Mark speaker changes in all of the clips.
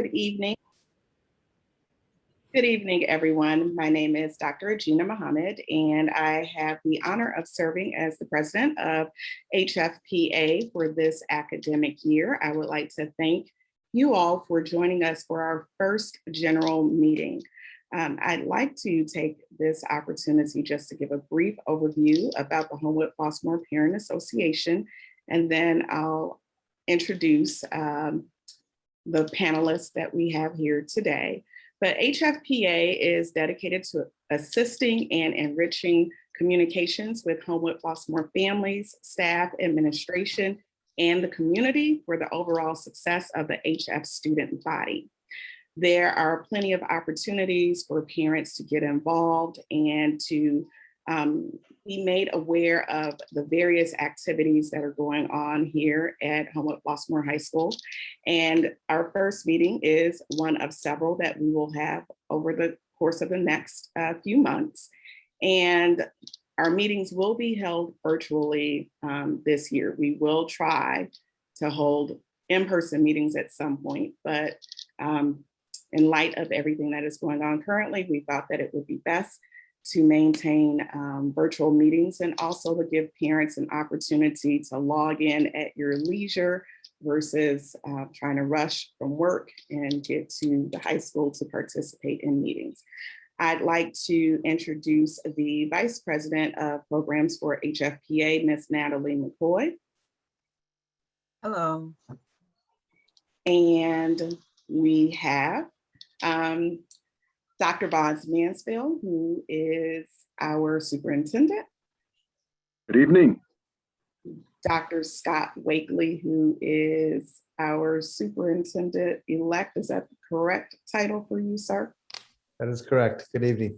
Speaker 1: Good evening. Good evening, everyone. My name is Dr. Agina Mohammed, and I have the honor of serving as the president of Hfpa for this academic year. I would like to thank you all for joining us for our first general meeting. I'd like to take this opportunity just to give a brief overview about the Homewood-Flossmoor Parent Association, and then I'll introduce the panelists that we have here today. But Hfpa is dedicated to assisting and enriching communications with Homewood-Flossmoor families, staff, administration, and the community for the overall success of the HF student body. There are plenty of opportunities for parents to get involved and to be made aware of the various activities that are going on here at Homewood-Flossmoor High School. And our first meeting is one of several that we will have over the course of the next few months. And our meetings will be held virtually this year. We will try to hold in-person meetings at some point, but in light of everything that is going on currently, we thought that it would be best to maintain virtual meetings and also to give parents an opportunity to log in at your leisure versus trying to rush from work and get to the high school to participate in meetings. I'd like to introduce the Vice President of Programs for Hfpa, Ms. Natalie Mccoy.
Speaker 2: Hello.
Speaker 1: And we have Dr. Bonds Mansfield, who is our superintendent.
Speaker 3: Good evening.
Speaker 1: Dr. Scott Wakely, who is our superintendent-elect. Is that the correct title for you, sir?
Speaker 4: That is correct. Good evening.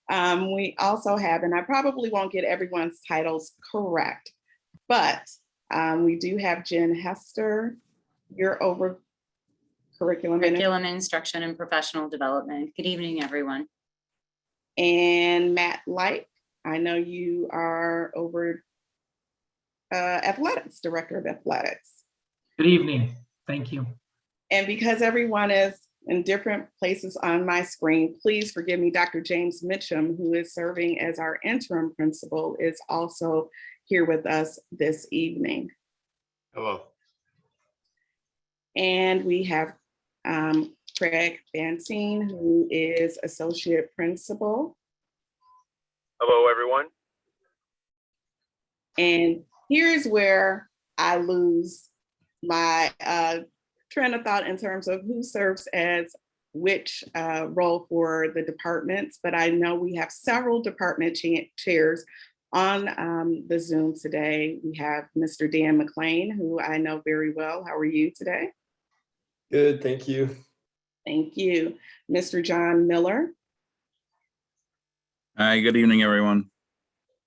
Speaker 1: We also have, and I probably won't get everyone's titles correct, but we do have Jen Hester. You're over curriculum
Speaker 5: instruction and professional development. Good evening, everyone.
Speaker 1: And Matt Light, I know you are over athletics, director of athletics.
Speaker 6: Good evening. Thank you.
Speaker 1: And because everyone is in different places on my screen, please forgive me. Dr. James Mitchum, who is serving as our interim principal, is also here with us this evening.
Speaker 7: Hello.
Speaker 1: And we have Craig Bantine, who is associate principal.
Speaker 7: Hello, everyone.
Speaker 1: And here's where I lose my train of thought in terms of who serves as which role for the departments, but I know we have several department chairs on the Zoom today. We have Mr. Dan McLean, who I know very well. How are you today?
Speaker 8: Good, thank you.
Speaker 1: Thank you. Mr. John Miller.
Speaker 9: Hi, good evening, everyone.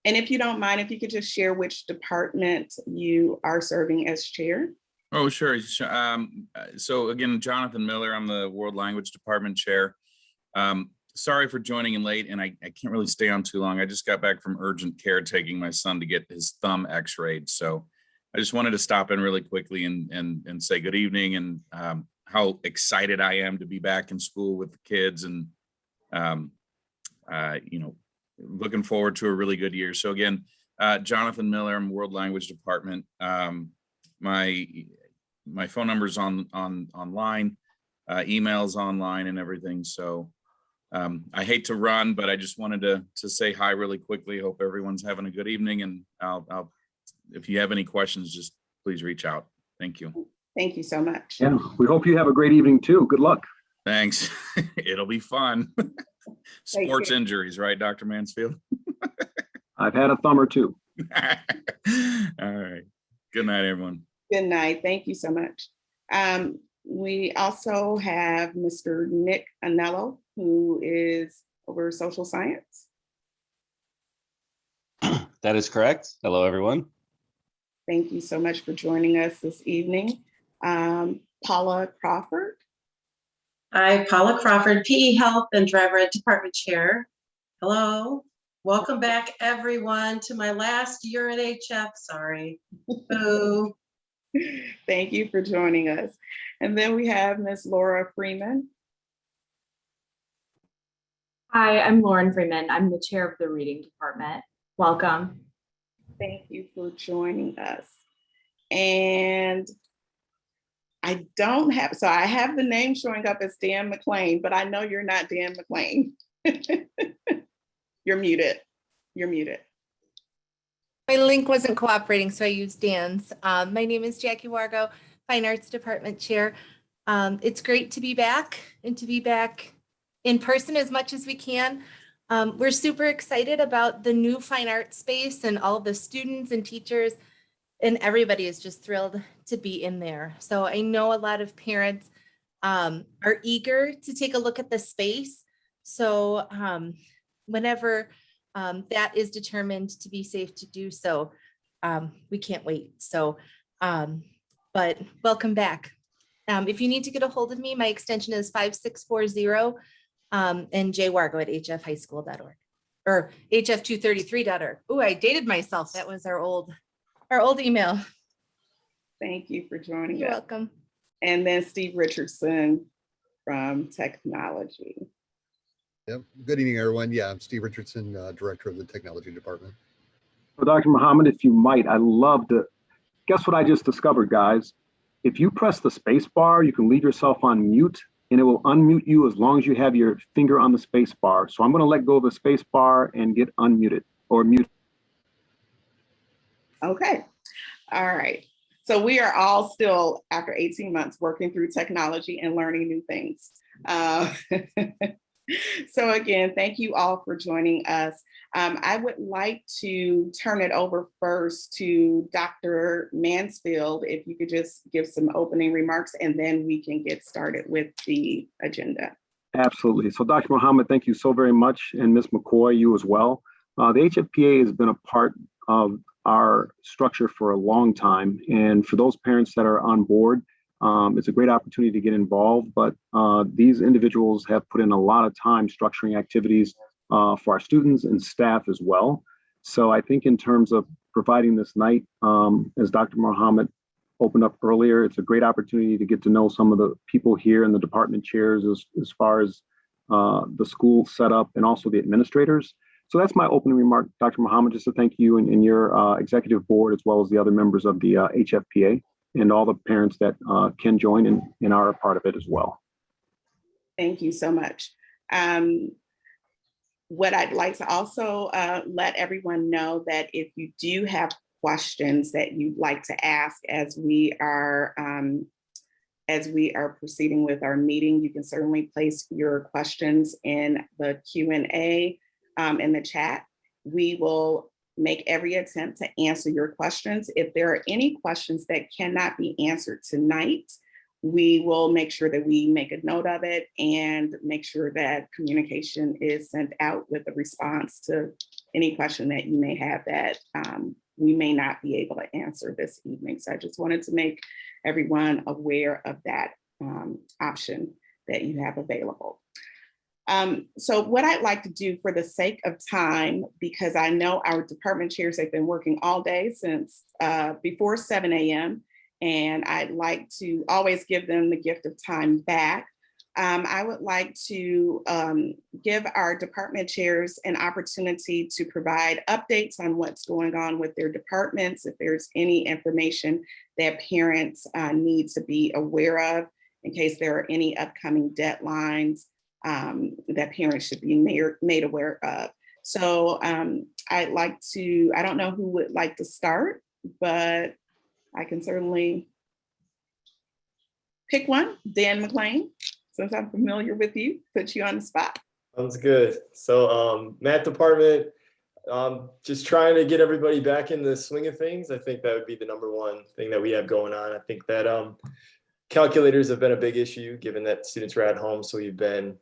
Speaker 1: And if you don't mind, if you could just share which department you are serving as chair.
Speaker 9: Oh, sure. So again, Jonathan Miller, I'm the World Language Department chair. Sorry for joining in late, and I can't really stay on too long. I just got back from urgent care taking my son to get his thumb x-rayed. So I just wanted to stop in really quickly and say good evening and how excited I am to be back in school with the kids and, you know, looking forward to a really good year. So again, Jonathan Miller, I'm World Language Department. My phone number's online, emails online and everything. So I hate to run, but I just wanted to say hi really quickly. Hope everyone's having a good evening. And I'll if you have any questions, just please reach out. Thank you.
Speaker 1: Thank you so much.
Speaker 3: Yeah, we hope you have a great evening too. Good luck.
Speaker 9: Thanks. It'll be fun. Sports injuries, right, Dr. Mansfield?
Speaker 3: I've had a thumb or two.
Speaker 9: All right. Good night, everyone.
Speaker 1: Good night. Thank you so much. We also have Mr. Nick Anello, who is over social science.
Speaker 8: That is correct. Hello, everyone.
Speaker 1: Thank you so much for joining us this evening. Paula Crawford.
Speaker 2: Hi, Paula Crawford, PE Health and Driver Ed Department Chair. Hello. Welcome back, everyone, to my last year at HF. Sorry. Boo.
Speaker 1: Thank you for joining us. And then we have Ms. Laura Freeman.
Speaker 10: Hi, I'm Lauren Freeman. I'm the chair of the reading department. Welcome.
Speaker 1: Thank you for joining us. And I don't have, so I have the name showing up as Dan McLean, but I know you're not Dan McLean. You're muted. You're muted.
Speaker 11: My link wasn't cooperating, so I used Dan's. My name is Jackie Wargo, Fine Arts Department Chair. It's great to be back and to be back in person as much as we can. We're super excited about the new fine arts space and all of the students and teachers, and everybody is just thrilled to be in there. So I know a lot of parents are eager to take a look at the space. So whenever that is determined to be safe to do so, we can't wait. So, but welcome back. If you need to get a hold of me, my extension is 5640 and jwargo@hfhighschool.org or hf233.org. Oh, I dated myself. That was our old email.
Speaker 1: Thank you for joining
Speaker 11: You're
Speaker 1: us.
Speaker 11: welcome.
Speaker 1: And then Steve Richardson from Technology.
Speaker 12: Yep. Good evening, everyone. Yeah, I'm Steve Richardson, Director of the Technology Department.
Speaker 3: So Dr. Muhammad, if you might, I'd love to, guess what I just discovered, guys? If you press the space bar, you can leave yourself on mute and it will unmute you as long as you have your finger on the space bar. So I'm going to let go of the space bar and get unmuted or mute.
Speaker 1: Okay. All right. So we are all still, after 18 months, working through technology and learning new things. So again, thank you all for joining us. I would like to turn it over first to Dr. Mansfield, if you could just give some opening remarks, and then we can get started with the agenda.
Speaker 3: Absolutely. So Dr. Muhammad, thank you so very much. And Ms. McCoy, you as well. The HFPA has been a part of our structure for a long time. And for those parents that are on board, it's a great opportunity to get involved, but these individuals have put in a lot of time structuring activities for our students and staff as well. So I think in terms of providing this night, as Dr. Muhammad opened up earlier, it's a great opportunity to get to know some of the people here and the department chairs as far as the school setup and also the administrators. So that's my opening remark, Dr. Muhammad, just to thank you and your executive board, as well as the other members of the HFPA and all the parents that can join and are a part of it as well.
Speaker 1: Thank you so much. What I'd like to also let everyone know that if you do have questions that you'd like to ask as we are proceeding with our meeting, you can certainly place your questions in the Q&A in the chat. We will make every attempt to answer your questions. If there are any questions that cannot be answered tonight, we will make sure that we make a note of it and make sure that communication is sent out with a response to any question that you may have that we may not be able to answer this evening. So I just wanted to make everyone aware of that option that you have available. So what I'd like to do for the sake of time, because I know our department chairs have been working all day since before 7 a.m. and I'd like to always give them the gift of time back. I would like to give our department chairs an opportunity to provide updates on what's going on with their departments, if there's any information that parents need to be aware of, in case there are any upcoming deadlines that parents should be made aware of. So I'd like to, I don't know who would like to start, but I can certainly pick one. Dan McLean, since I'm familiar with you, put you on the spot.
Speaker 13: Sounds good. So math department, just trying to get everybody back in the swing of things. I think that would be the number one thing that we have going on. I think that calculators have been a big issue given that students were at home. So we've been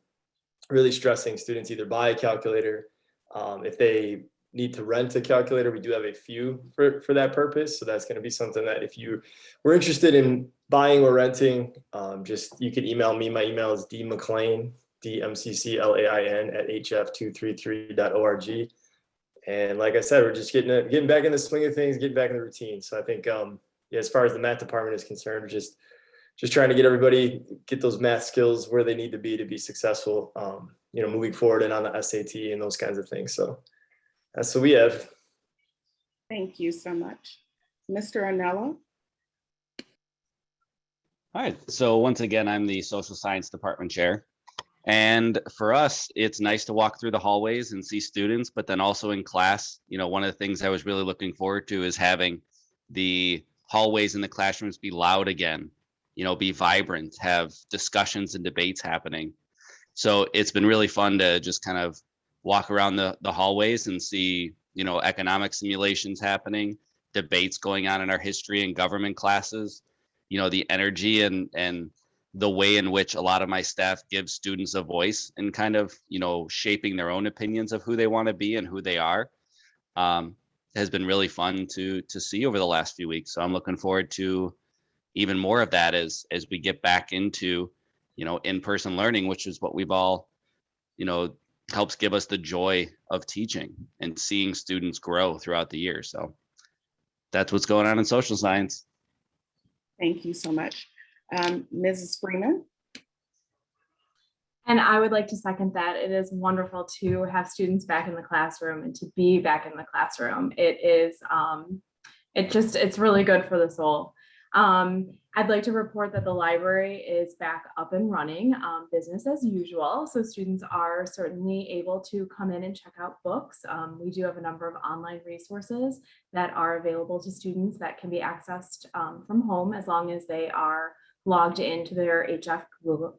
Speaker 13: really stressing students either buy a calculator. If they need to rent a calculator, we do have a few for that purpose. So that's going to be something that if you were interested in buying or renting, just you can email me. My email is dmcclain, DMCCLAIN @hf233.org. And like I said, we're just getting back in the swing of things, getting back in the routine. So I think yeah, as far as the math department is concerned, we're just trying to get those math skills where they need to be successful, moving forward and on the SAT and those kinds of things. So that's what we have.
Speaker 1: Thank you so much. Mr. Anello?
Speaker 8: All right. So once again, I'm the social science department chair. And for us, it's nice to walk through the hallways and see students, but then also in class, one of the things I was really looking forward to is having the hallways in the classrooms be loud again, be vibrant, have discussions and debates happening. So it's been really fun to just kind of walk around the hallways and see, economic simulations happening, debates going on in our history and government classes, the energy and the way in which a lot of my staff gives students a voice and kind of, shaping their own opinions of who they want to be and who they are, has been really fun to see over the last few weeks. So I'm looking forward to even more of that as we get back into, in-person learning, which is what we've all, helps give us the joy of teaching and seeing students grow throughout the year. So that's what's going on in social science.
Speaker 1: Thank you so much. Mrs. Freeman?
Speaker 10: And I would like to second that. It is wonderful to have students back in the classroom and to be back in the classroom. It is, it's really good for the soul. I'd like to report that the library is back up and running, business as usual. So students are certainly able to come in and check out books. We do have a number of online resources that are available to students that can be accessed from home as long as they are logged into their HF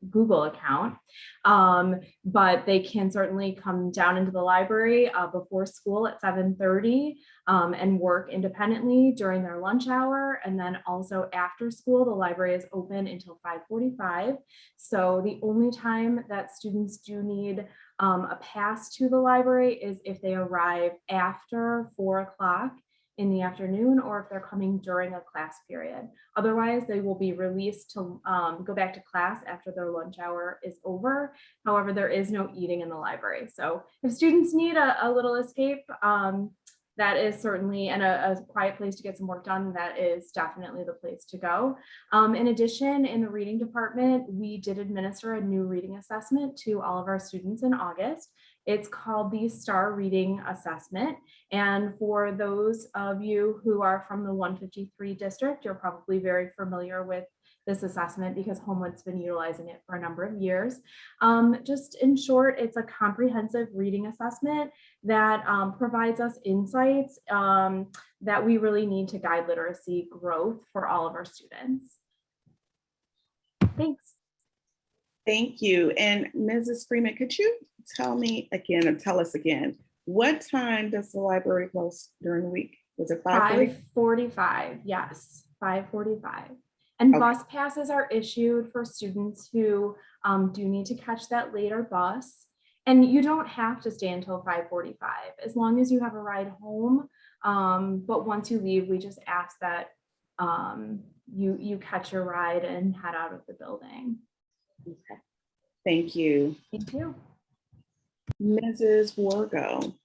Speaker 10: Google account. But they can certainly come down into the library before school at 7:30 and work independently during their lunch hour. And then also after school, the library is open until 5:45. So the only time that students do need a pass to the library is if they arrive after 4 o'clock in the afternoon, or if they're coming during a class period. Otherwise, they will be released to go back to class after their lunch hour is over. However, there is no eating in the library. So if students need a little escape, that is certainly, and a quiet place to get some work done, that is definitely the place to go. In addition, in the reading department, we did administer a new reading assessment to all of our students in August. It's called the STAR Reading Assessment. And for those of you who are from the 153 district, you're probably very familiar with this assessment because Homewood's been utilizing it for a number of years. Just in short, it's a comprehensive reading assessment that provides us insights that we really need to guide literacy growth for all of our students. Thanks.
Speaker 1: Thank you. And Mrs. Freeman, could you tell me again, or tell us again, what time does the library close during the week? Was it 5:30?
Speaker 10: 5:45, yes, 5:45. And
Speaker 1: Okay.
Speaker 10: bus passes are issued for students who do need to catch that later bus. And you don't have to stay until 5:45, as long as you have a ride home. But once you leave, we just ask that you catch your ride and head out of the building.
Speaker 1: Okay. Thank you.
Speaker 10: Thank you.
Speaker 1: Mrs. Wargo.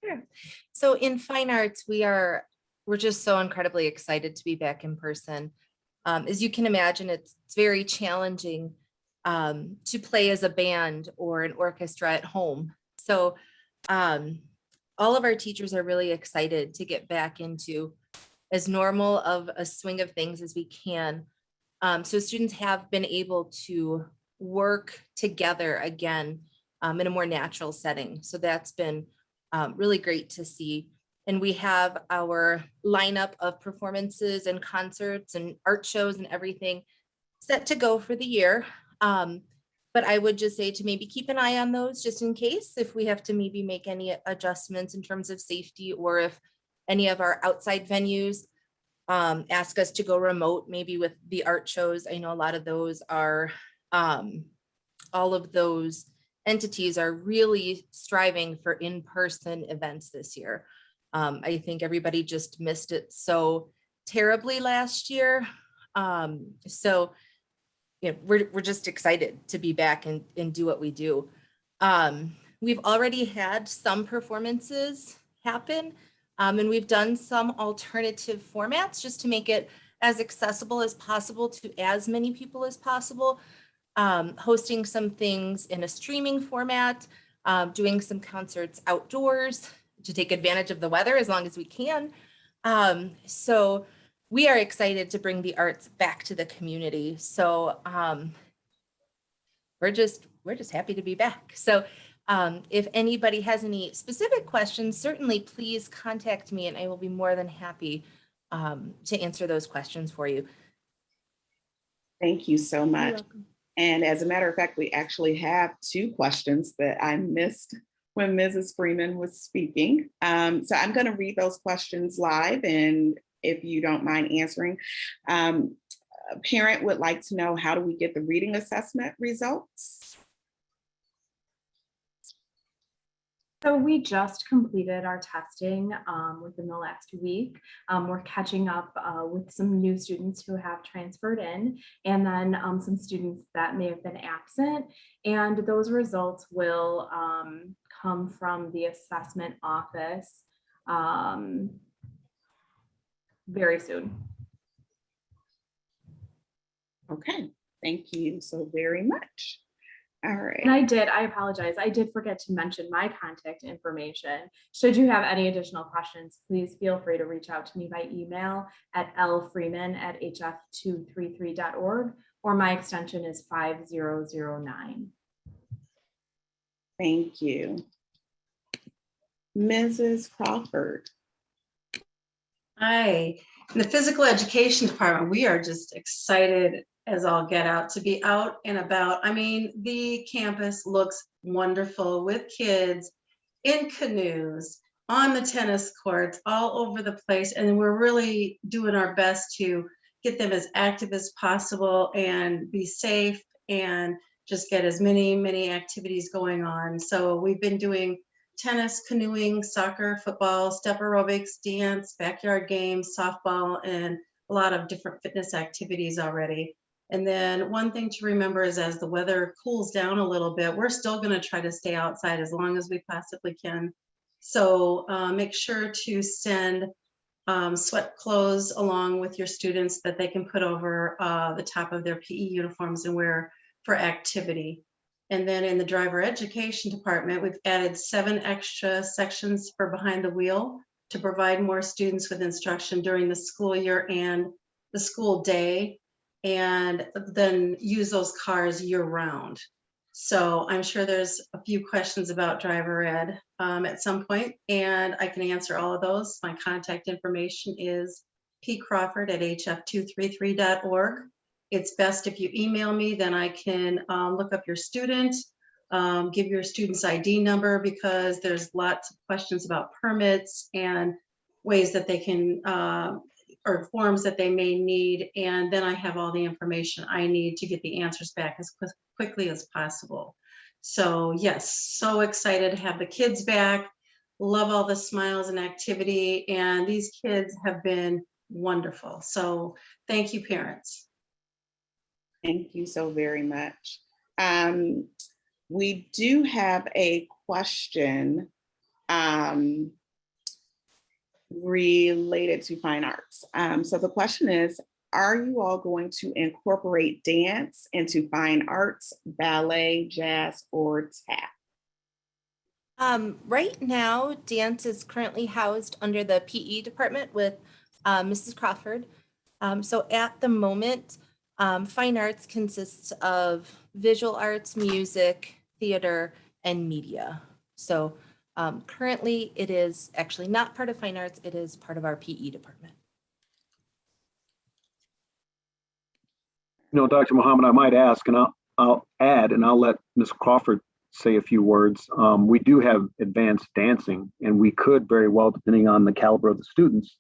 Speaker 11: Sure. So in fine arts, we're just so incredibly excited to be back in person. As you can imagine, it's very challenging to play as a band or an orchestra at home. So all of our teachers are really excited to get back into as normal of a swing of things as we can. So students have been able to work together again in a more natural setting. So that's been really great to see. And we have our lineup of performances and concerts and art shows and everything set to go for the year. But I would just say to maybe keep an eye on those just in case, if we have to maybe make any adjustments in terms of safety, or if any of our outside venues ask us to go remote, maybe with the art shows. I know a lot of those are, all of those entities are really striving for in-person events this year. I think everybody just missed it so terribly last year. So you know, we're just excited to be back and do what we do. We've already had some performances happen. And we've done some alternative formats just to make it as accessible as possible to as many people as possible. Hosting some things in a streaming format, doing some concerts outdoors to take advantage of the weather as long as we can. So we are excited to bring the arts back to the community. So we're just happy to be back. So if anybody has any specific questions, certainly please contact me and I will be more than happy to answer those questions for you.
Speaker 1: Thank you so
Speaker 11: You're
Speaker 1: much.
Speaker 11: welcome.
Speaker 1: And as a matter of fact, we actually have 2 questions that I missed when Mrs. Freeman was speaking. So I'm going to read those questions live, and if you don't mind answering. A parent would like to know, how do we get the reading assessment results?
Speaker 10: So we just completed our testing within the last week. We're catching up with some new students who have transferred in, and then some students that may have been absent. And those results will come from the assessment office very soon.
Speaker 1: Okay, thank you so very much. All right.
Speaker 10: And I apologize. I did forget to mention my contact information. Should you have any additional questions, please feel free to reach out to me by email at lfreeman@hf233.org, or my extension is 5009.
Speaker 1: Thank you. Mrs. Crawford.
Speaker 2: Hi, in the physical education department, we are just excited as all get out to be out and about. I mean, the campus looks wonderful with kids in canoes, on the tennis courts, all over the place. And we're really doing our best to get them as active as possible and be safe and just get as many activities going on. So we've been doing tennis, canoeing, soccer, football, step aerobics, dance, backyard games, softball, and a lot of different fitness activities already. And then one thing to remember is, as the weather cools down a little bit, we're still going to try to stay outside as long as we possibly can. So make sure to send sweat clothes along with your students that they can put over the top of their PE uniforms and wear for activity. And then in the driver education department, we've added 7 extra sections for behind the wheel to provide more students with instruction during the school year and the school day, and then use those cars year round. So I'm sure there's a few questions about driver ed at some point, and I can answer all of those. My contact information is pcrawford@hf233.org. It's best if you email me, then I can look up your student, give your student's ID number, because there's lots of questions about permits and ways that they can, or forms that they may need. And then I have all the information I need to get the answers back as quickly as possible. So yes, so excited to have the kids back. Love all the smiles and activity. And these kids have been wonderful. So thank you, parents.
Speaker 1: Thank you so very much. We do have a question related to fine arts. So the question is, are you all going to incorporate dance into fine arts, ballet, jazz, or tap?
Speaker 11: Right now, dance is currently housed under the PE department with Mrs. Crawford. So at the moment, fine arts consists of visual arts, music, theater, and media. So currently it is actually not part of fine arts, it is part of our PE department.
Speaker 3: You know, Dr. Muhammad, I might ask, and I'll add, and I'll let Ms. Crawford say a few words. We do have advanced dancing, and we could very well, depending on the caliber of the students,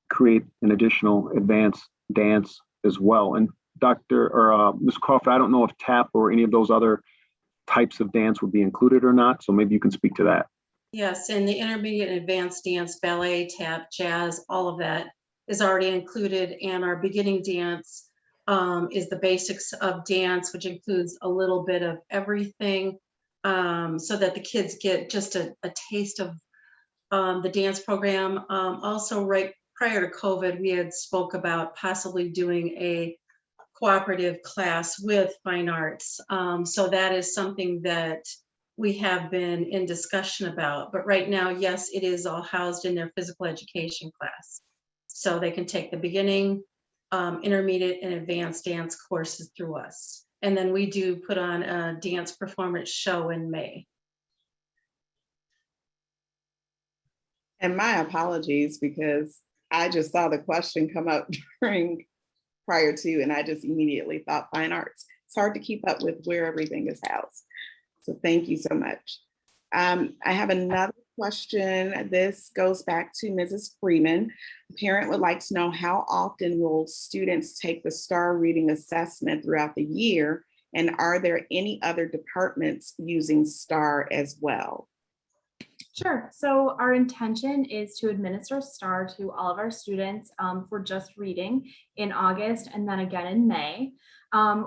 Speaker 3: create an additional advanced dance as well. And Ms. Crawford, I don't know if tap or any of those other types of dance would be included or not, so maybe you can speak to that.
Speaker 2: Yes, and the intermediate and advanced dance, ballet, tap, jazz, all of that is already included. And our beginning dance is the basics of dance, which includes a little bit of everything, so that the kids get just a taste of the dance program. Also, right prior to COVID, we had spoke about possibly doing a cooperative class with fine arts. So that is something that we have been in discussion about. But right now, yes, it is all housed in their physical education class. So they can take the beginning, intermediate, and advanced dance courses through us. And then we do put on a dance performance show in May.
Speaker 1: And my apologies, because I just saw the question come up prior to, and I just immediately thought fine arts. It's hard to keep up with where everything is housed. So thank you so much. I have another question. This goes back to Mrs. Freeman. The parent would like to know, how often will students take the STAR reading assessment throughout the year? And are there any other departments using STAR as well?
Speaker 10: Sure. So our intention is to administer STAR to all of our students for just reading in August and then again in May.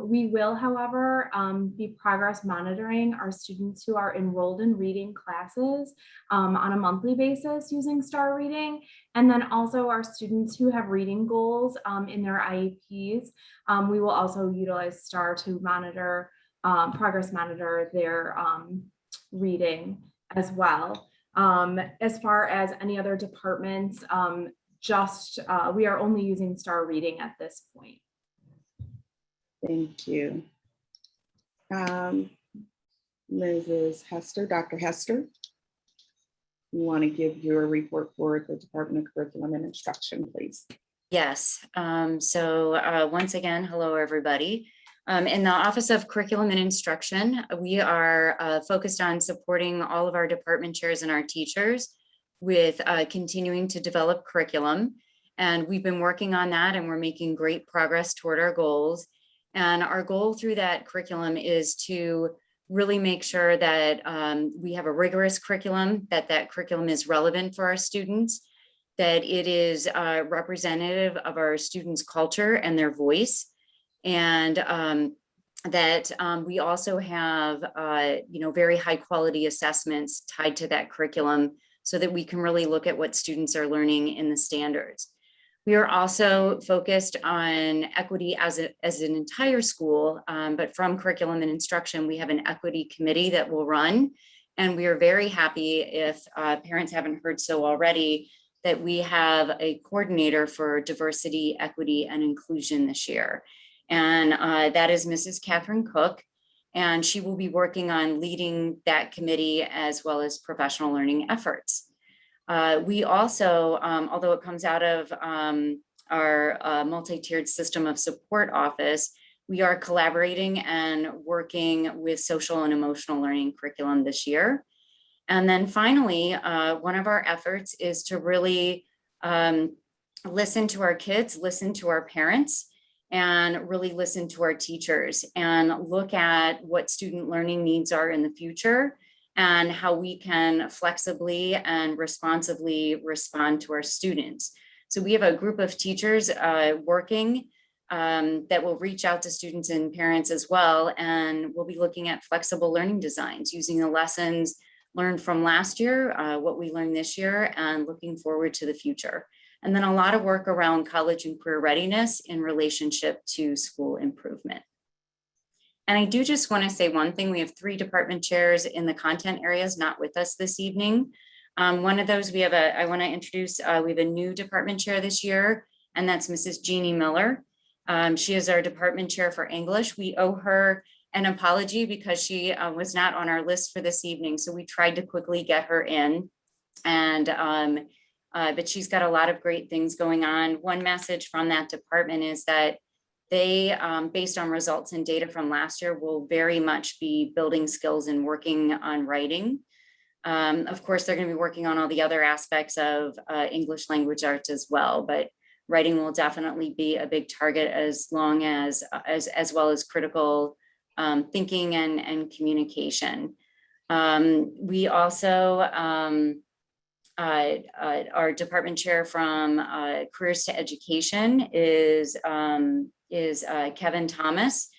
Speaker 10: We will, however, be progress monitoring our students who are enrolled in reading classes on a monthly basis using STAR reading. And then also our students who have reading goals in their IEPs. We will also utilize STAR to monitor, progress monitor their reading as well. As far as any other departments, we are only using STAR reading at this point.
Speaker 1: Thank you. Mrs. Hester, Dr. Hester, you want to give your report for the Department of Curriculum and Instruction, please?
Speaker 5: Yes. Once again, hello, everybody. In the Office of Curriculum and Instruction, we are focused on supporting all of our department chairs and our teachers with continuing to develop curriculum. And we've been working on that, and we're making great progress toward our goals. And our goal through that curriculum is to really make sure that we have a rigorous curriculum, that curriculum is relevant for our students, that it is representative of our students' culture and their voice, and that we also have very high quality assessments tied to that curriculum so that we can really look at what students are learning in the standards. We are also focused on equity as an entire school, but from curriculum and instruction, we have an equity committee that will run. And we are very happy, if parents haven't heard so already, that we have a coordinator for diversity, equity, and inclusion this year. And that is Mrs. Catherine Cook. And she will be working on leading that committee as well as professional learning efforts. We also, although it comes out of our multi-tiered system of support office, we are collaborating and working with social and emotional learning curriculum this year. And then finally, one of our efforts is to really listen to our kids, listen to our parents, and really listen to our teachers and look at what student learning needs are in the future and how we can flexibly and responsively respond to our students. So we have a group of teachers working that will reach out to students and parents as well. And we'll be looking at flexible learning designs using the lessons learned from last year, what we learned this year, and looking forward to the future. And then a lot of work around college and career readiness in relationship to school improvement. And I do just want to say one thing. We have 3 department chairs in the content areas not with us this evening. One of those I want to introduce, we have a new department chair this year, and that's Mrs. Jeannie Miller. She is our department chair for English. We owe her an apology because she was not on our list for this evening. So we tried to quickly get her in, and but she's got a lot of great things going on. One message from that department is that they, based on results and data from last year, will very much be building skills and working on writing. Of course, they're going to be working on all the other aspects of English language arts as well, but writing will definitely be a big target, as long as well as critical thinking and communication. We also, our department chair from Careers to Education is Kevin Thomas.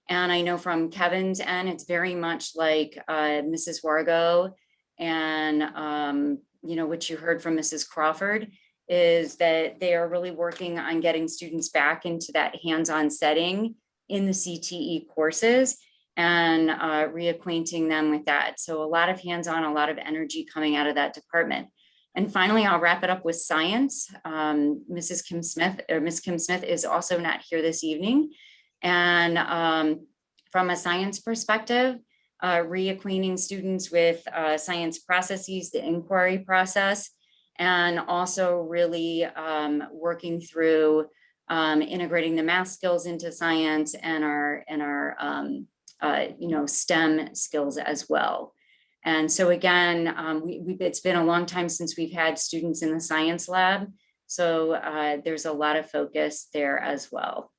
Speaker 5: And I know from Kevin's end, it's very much like Mrs. Wargo and which you heard from Mrs. Crawford, is that they are really working on getting students back into that hands-on setting in the CTE courses and reacquainting them with that. So a lot of hands-on, a lot of energy coming out of that department. And finally, I'll wrap it up with science. Miss Kim Smith is also not here this evening. And from a science perspective, reacquainting students with science processes, the inquiry process, and also really working through integrating the math skills into science and our STEM skills as well. And so again, it's been a long time since we've had students in the science lab. So there's a lot of focus there as well.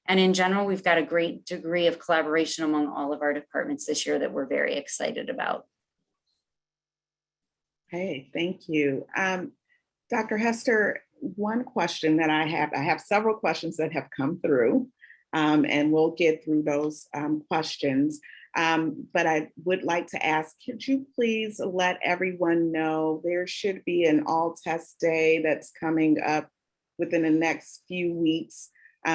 Speaker 5: And in general, we've got a great degree of collaboration among all of our departments this year that we're very excited about.
Speaker 1: Okay, thank you. Dr. Hester, one question that I have several questions that have come through, and we'll get through those questions. But I would like to ask, could you please let everyone know there should be an all test day that's coming up within the next few weeks,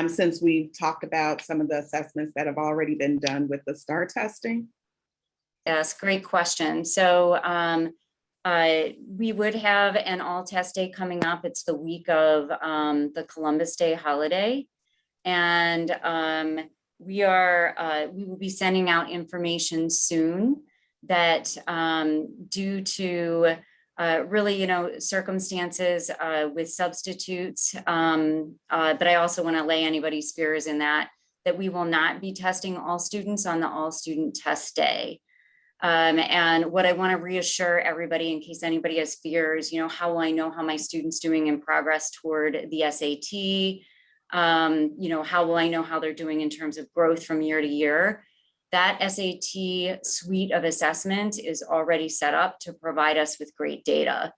Speaker 1: since we've talked about some of the assessments that have already been done with the STAR testing?
Speaker 5: Yes, great question. So we would have an all test day coming up. It's the week of the Columbus Day holiday. And we will be sending out information soon that due to really, circumstances with substitutes, but I also want to lay anybody's fears in that we will not be testing all students on the all student test day. And what I want to reassure everybody, in case anybody has fears, how will I know how my student's doing in progress toward the SAT? How will I know how they're doing in terms of growth from year to year? That SAT suite of assessment is already set up to provide us with great data.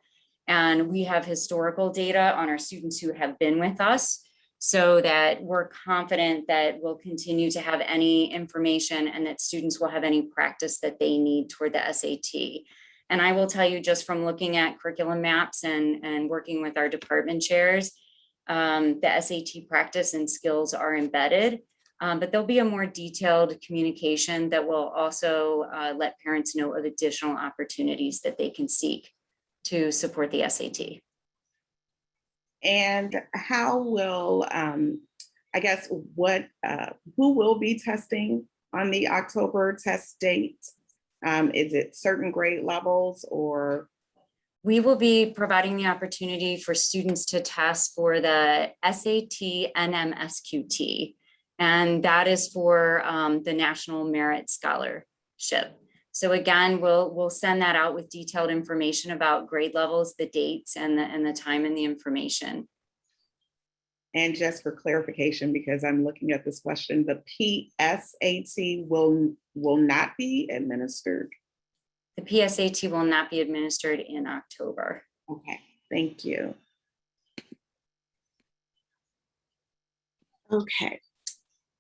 Speaker 5: And we have historical data on our students who have been with us, so that we're confident that we'll continue to have any information and that students will have any practice that they need toward the SAT. And I will tell you, just from looking at curriculum maps and working with our department chairs, the SAT practice and skills are embedded, but there'll be a more detailed communication that will also let parents know of additional opportunities that they can seek to support the SAT.
Speaker 1: And how will, who will be testing on the October test date? Is it certain grade levels, or?
Speaker 5: We will be providing the opportunity for students to test for the SAT NMSQT, and that is for the National Merit Scholarship. So again, we'll send that out with detailed information about grade levels, the dates, and the time and the information.
Speaker 1: And just for clarification, because I'm looking at this question, the PSAT will not be administered.
Speaker 5: The PSAT will not be administered in October.
Speaker 1: Okay, thank you. Okay.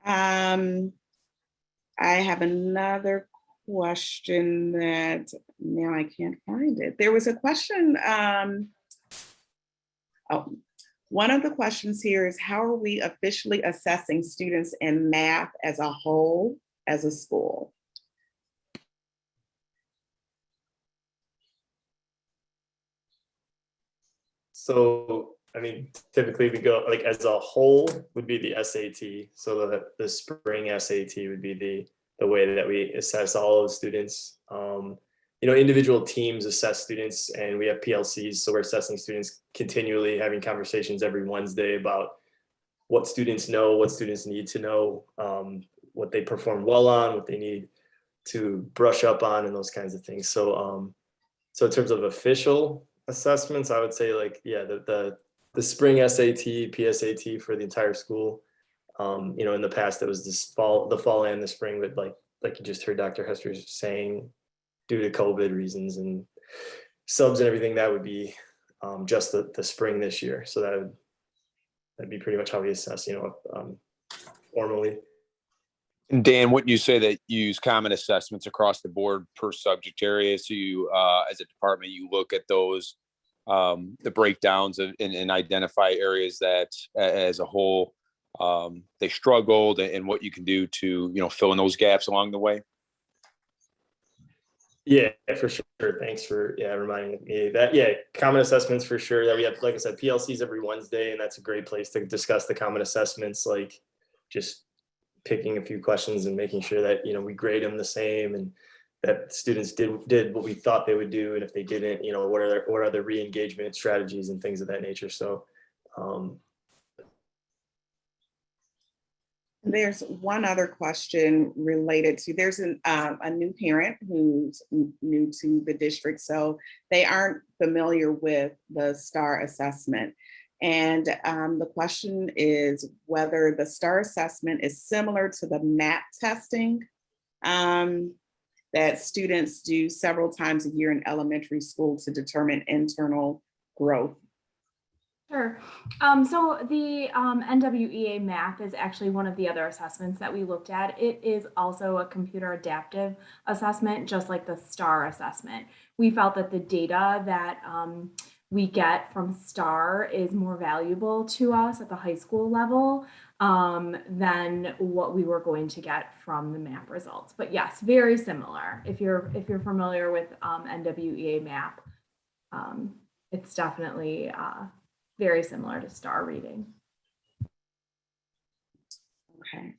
Speaker 1: I have another question that now I can't find it. There was a question. One of the questions here is, how are we officially assessing students in math as a whole as a school?
Speaker 13: So, I mean, typically we go like as a whole would be the SAT. So the spring SAT would be the way that we assess all of the students. Individual teams assess students, and we have PLCs. So we're assessing students continually, having conversations every Wednesday about what students know, what students need to know, what they perform well on, what they need to brush up on, and those kinds of things. So, so in terms of official assessments, I would say the spring SAT, PSAT for the entire school. In the past it was the fall and the spring, but like you just heard Dr. Hester saying, due to COVID reasons and subs and everything, that would be just the spring this year. So that'd be pretty much how we assess, formally.
Speaker 14: And Dan, wouldn't you say that you use common assessments across the board per subject area? So you, as a department, you look at those the breakdowns and identify areas that as a whole they struggled, and what you can do to, fill in those gaps along the way?
Speaker 13: Yeah, for sure. Thanks for reminding me that. Yeah, common assessments for sure. That we have, like I said, PLCs every Wednesday, and that's a great place to discuss the common assessments. Like just picking a few questions and making sure that we grade them the same, and that students did what we thought they would do, and if they didn't, what are the re-engagement strategies and things of that nature. So
Speaker 1: there's one other question related to, there's a new parent who's new to the district, so they aren't familiar with the STAR assessment. And the question is whether the STAR assessment is similar to the MAP testing that students do several times a year in elementary school to determine internal growth.
Speaker 10: Sure. So the NWEA MAP is actually one of the other assessments that we looked at. It is also a computer adaptive assessment, just like the STAR assessment. We felt that the data that we get from STAR is more valuable to us at the high school level than what we were going to get from the MAP results. But yes, very similar. If you're familiar with NWEA MAP, it's definitely very similar to STAR reading.
Speaker 1: Okay.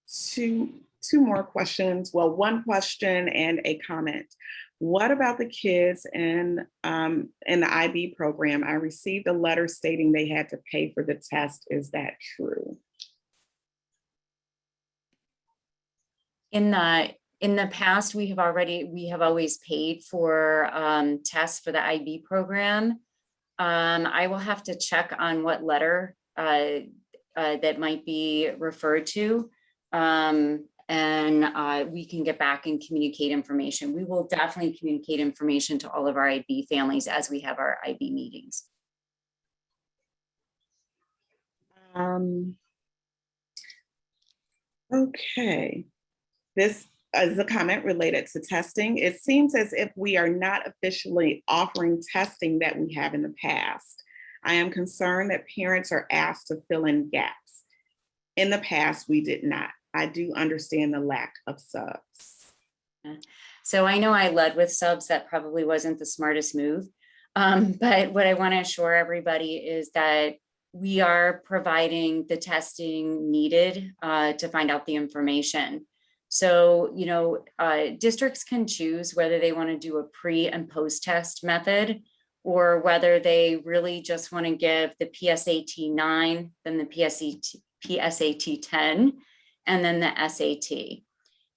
Speaker 1: Two more questions. Well, one question and a comment. What about the kids in the IB program? I received a letter stating they had to pay for the test. Is that true?
Speaker 5: In the past, we have always paid for tests for the IB program. I will have to check on what letter that might be referred to. And we can get back and communicate information. We will definitely communicate information to all of our IB families as we have our IB meetings.
Speaker 1: Okay. This is a comment related to testing. It seems as if we are not officially offering testing that we have in the past. I am concerned that parents are asked to fill in gaps. In the past, we did not. I do understand the lack of subs.
Speaker 5: So I know I led with subs. That probably wasn't the smartest move. But what I want to assure everybody is that we are providing the testing needed to find out the information. So, districts can choose whether they want to do a pre and post test method, or whether they really just want to give the PSAT 9, then the PSAT 10, and then the SAT.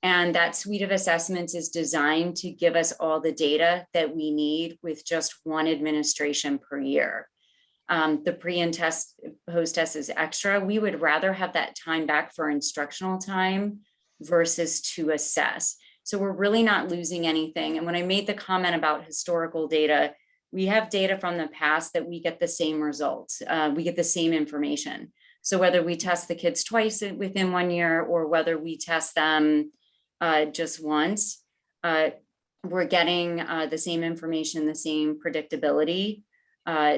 Speaker 5: And that suite of assessments is designed to give us all the data that we need with just one administration per year. The pre and post test is extra. We would rather have that time back for instructional time versus to assess. So we're really not losing anything. And when I made the comment about historical data, we have data from the past that we get the same results. We get the same information. So whether we test the kids twice within 1 year, or whether we test them just once, we're getting the same information, the same predictability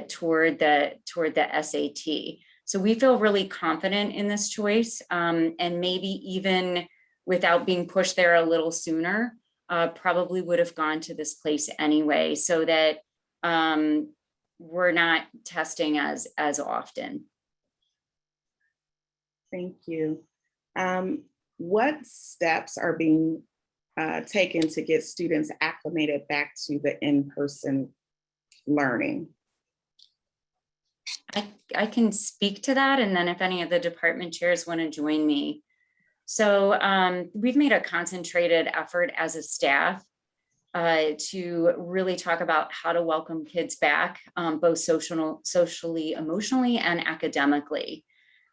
Speaker 5: toward the SAT. So we feel really confident in this choice, and maybe even without being pushed there a little sooner, probably would have gone to this place anyway, so that we're not testing as often.
Speaker 1: Thank you. What steps are being taken to get students acclimated back to the in-person learning?
Speaker 5: I can speak to that, and then if any of the department chairs want to join me. So we've made a concentrated effort as a staff to really talk about how to welcome kids back, both socially, emotionally, and academically.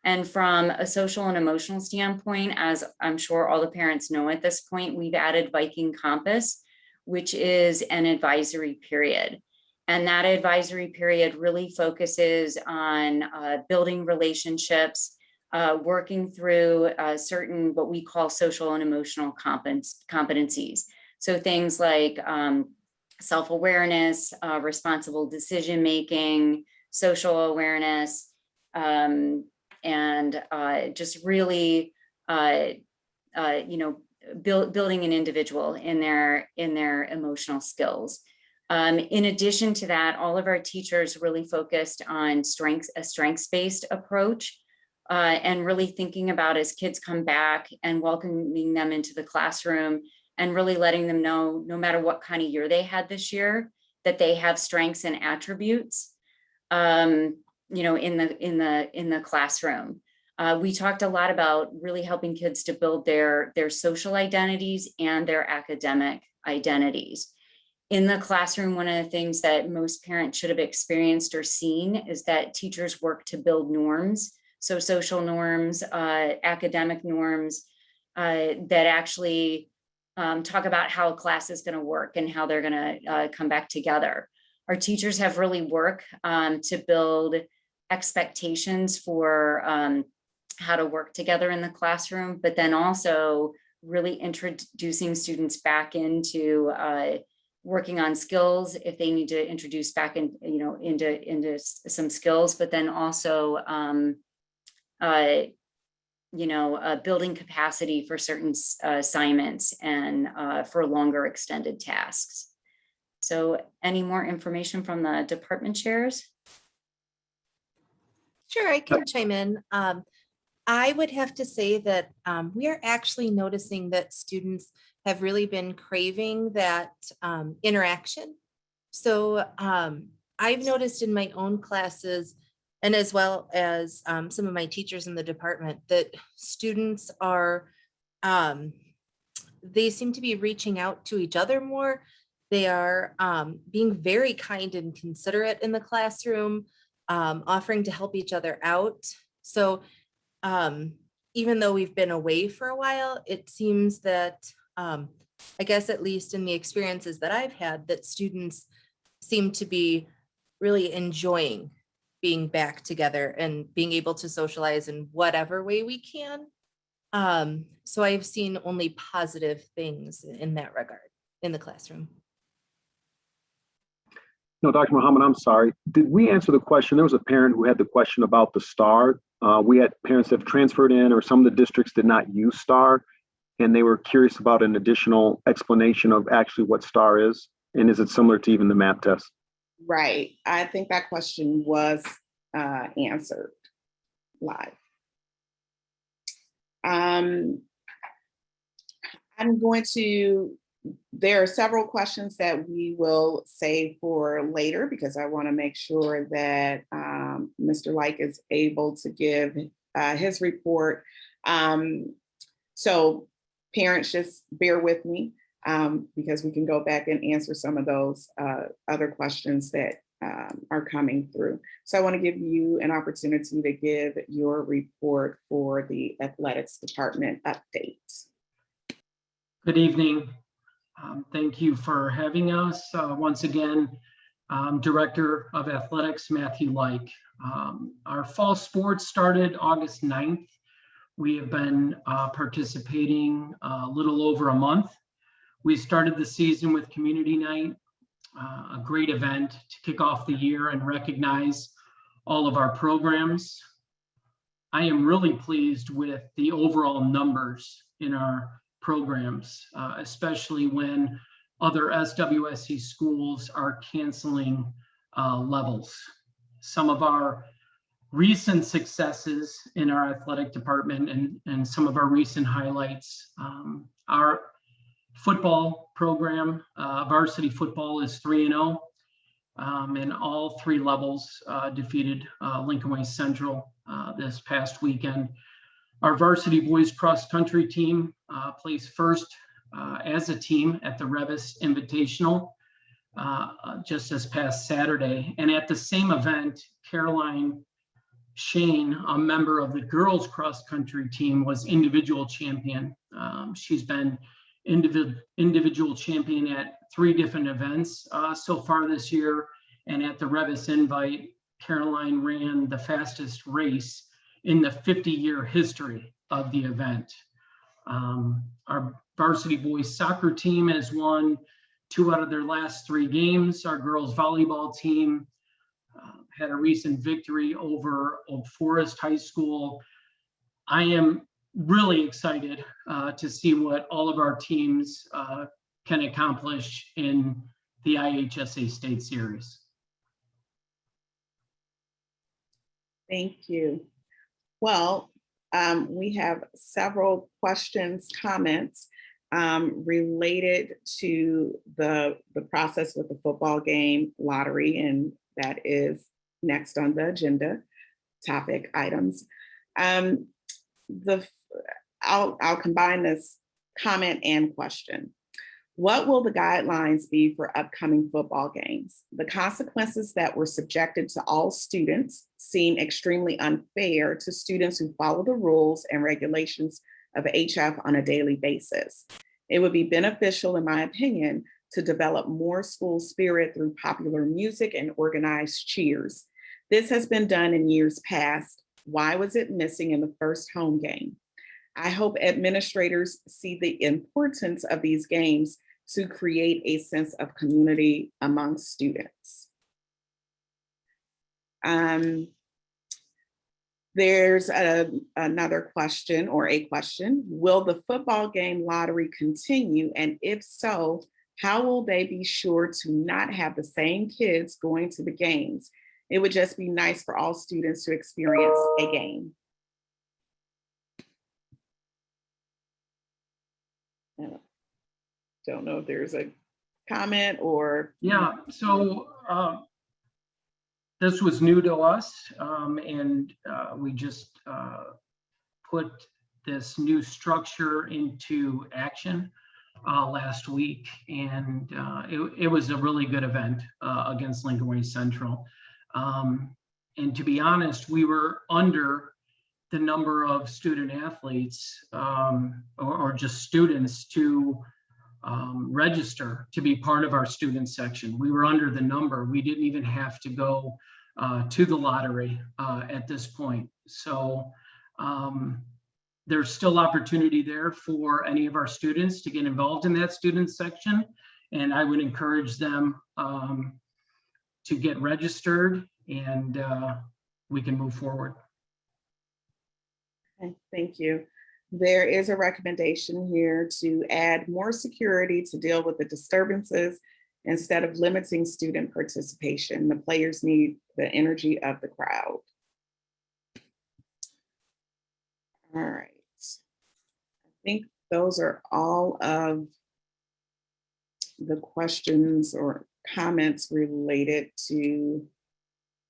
Speaker 5: And from a social and emotional standpoint, as I'm sure all the parents know at this point, we've added Viking Compass, which is an advisory period. And that advisory period really focuses on building relationships, working through certain what we call social and emotional competencies. So things like self-awareness, responsible decision-making, social awareness, and just really, building an individual in their emotional skills. In addition to that, all of our teachers really focused on a strengths-based approach, and really thinking about as kids come back and welcoming them into the classroom and really letting them know, no matter what kind of year they had this year, that they have strengths and attributes, in the classroom. We talked a lot about really helping kids to build their social identities and their academic identities. In the classroom, one of the things that most parents should have experienced or seen is that teachers work to build norms. So social norms, academic norms, that actually talk about how a class is going to work and how they're going to come back together. Our teachers have really worked to build expectations for how to work together in the classroom, but then also really introducing students back into working on skills if they need to introduce back into some skills, but then also building capacity for certain assignments and for longer extended tasks. So any more information from the department chairs?
Speaker 11: Sure, I can chime in. I would have to say that we are actually noticing that students have really been craving that interaction. So I've noticed in my own classes, and as well as some of my teachers in the department, that students are, they seem to be reaching out to each other more. They are being very kind and considerate in the classroom, offering to help each other out. So even though we've been away for a while, it seems that, I guess at least in the experiences that I've had, that students seem to be really enjoying being back together and being able to socialize in whatever way we can. So I've seen only positive things in that regard in the classroom.
Speaker 3: No, Dr. Muhammad, I'm sorry. Did we answer the question? There was a parent who had the question about the STAR. We had parents that have transferred in, or some of the districts did not use STAR, and they were curious about an additional explanation of actually what STAR is, and is it similar to even the MAP test?
Speaker 1: Right. I think that question was answered live. I'm going to, there are several questions that we will save for later because I want to make sure that Mr. Like is able to give his report. So parents, just bear with me because we can go back and answer some of those other questions that are coming through. So I want to give you an opportunity to give your report for the athletics department update.
Speaker 6: Good evening. Thank you for having us. Once again, Director of Athletics, Matthew Like. Our fall sports started August 9th. We have been participating a little over a month. We started the season with Community Night, a great event to kick off the year and recognize all of our programs. I am really pleased with the overall numbers in our programs, especially when other SWSC schools are canceling levels. Some of our recent successes in our athletic department and some of our recent highlights, our football program, varsity football is 3-0, and all three levels defeated Lincoln Way Central this past weekend. Our varsity boys cross country team placed first as a team at the Revis Invitational just this past Saturday. And at the same event, Caroline Shane, a member of the girls cross country team, was individual champion. She's been individual champion at 3 different events so far this year. And at the Revis Invite, Caroline ran the fastest race in the 50-year history of the event. Our varsity boys soccer team has won 2 out of their last 3 games. Our girls volleyball team had a recent victory over Oak Forest High School. I am really excited to see what all of our teams can accomplish in the IHSA State Series.
Speaker 1: Thank you. Well, we have several questions, comments related to the process with the football game lottery, and that is next on the agenda topic items. I'll combine this comment and question. What will the guidelines be for upcoming football games? The consequences that were subjected to all students seem extremely unfair to students who follow the rules and regulations of HF on a daily basis. It would be beneficial, in my opinion, to develop more school spirit through popular music and organized cheers. This has been done in years past. Why was it missing in the first home game? I hope administrators see the importance of these games to create a sense of community among students. There's another question or a question. Will the football game lottery continue? And if so, how will they be sure to not have the same kids going to the games? It would just be nice for all students to experience a game. Don't know if there's a comment or.
Speaker 6: Yeah, so this was new to us, and we just put this new structure into action last week, and it was a really good event against Lincoln Way Central. And to be honest, we were under the number of student athletes or just students to register to be part of our student section. We were under the number. We didn't even have to go to the lottery at this point. So there's still opportunity there for any of our students to get involved in that student section. And I would encourage them to get registered, and we can move forward.
Speaker 1: Okay, thank you. There is a recommendation here to add more security to deal with the disturbances instead of limiting student participation. The players need the energy of the crowd. All right. I think those are all of the questions or comments related to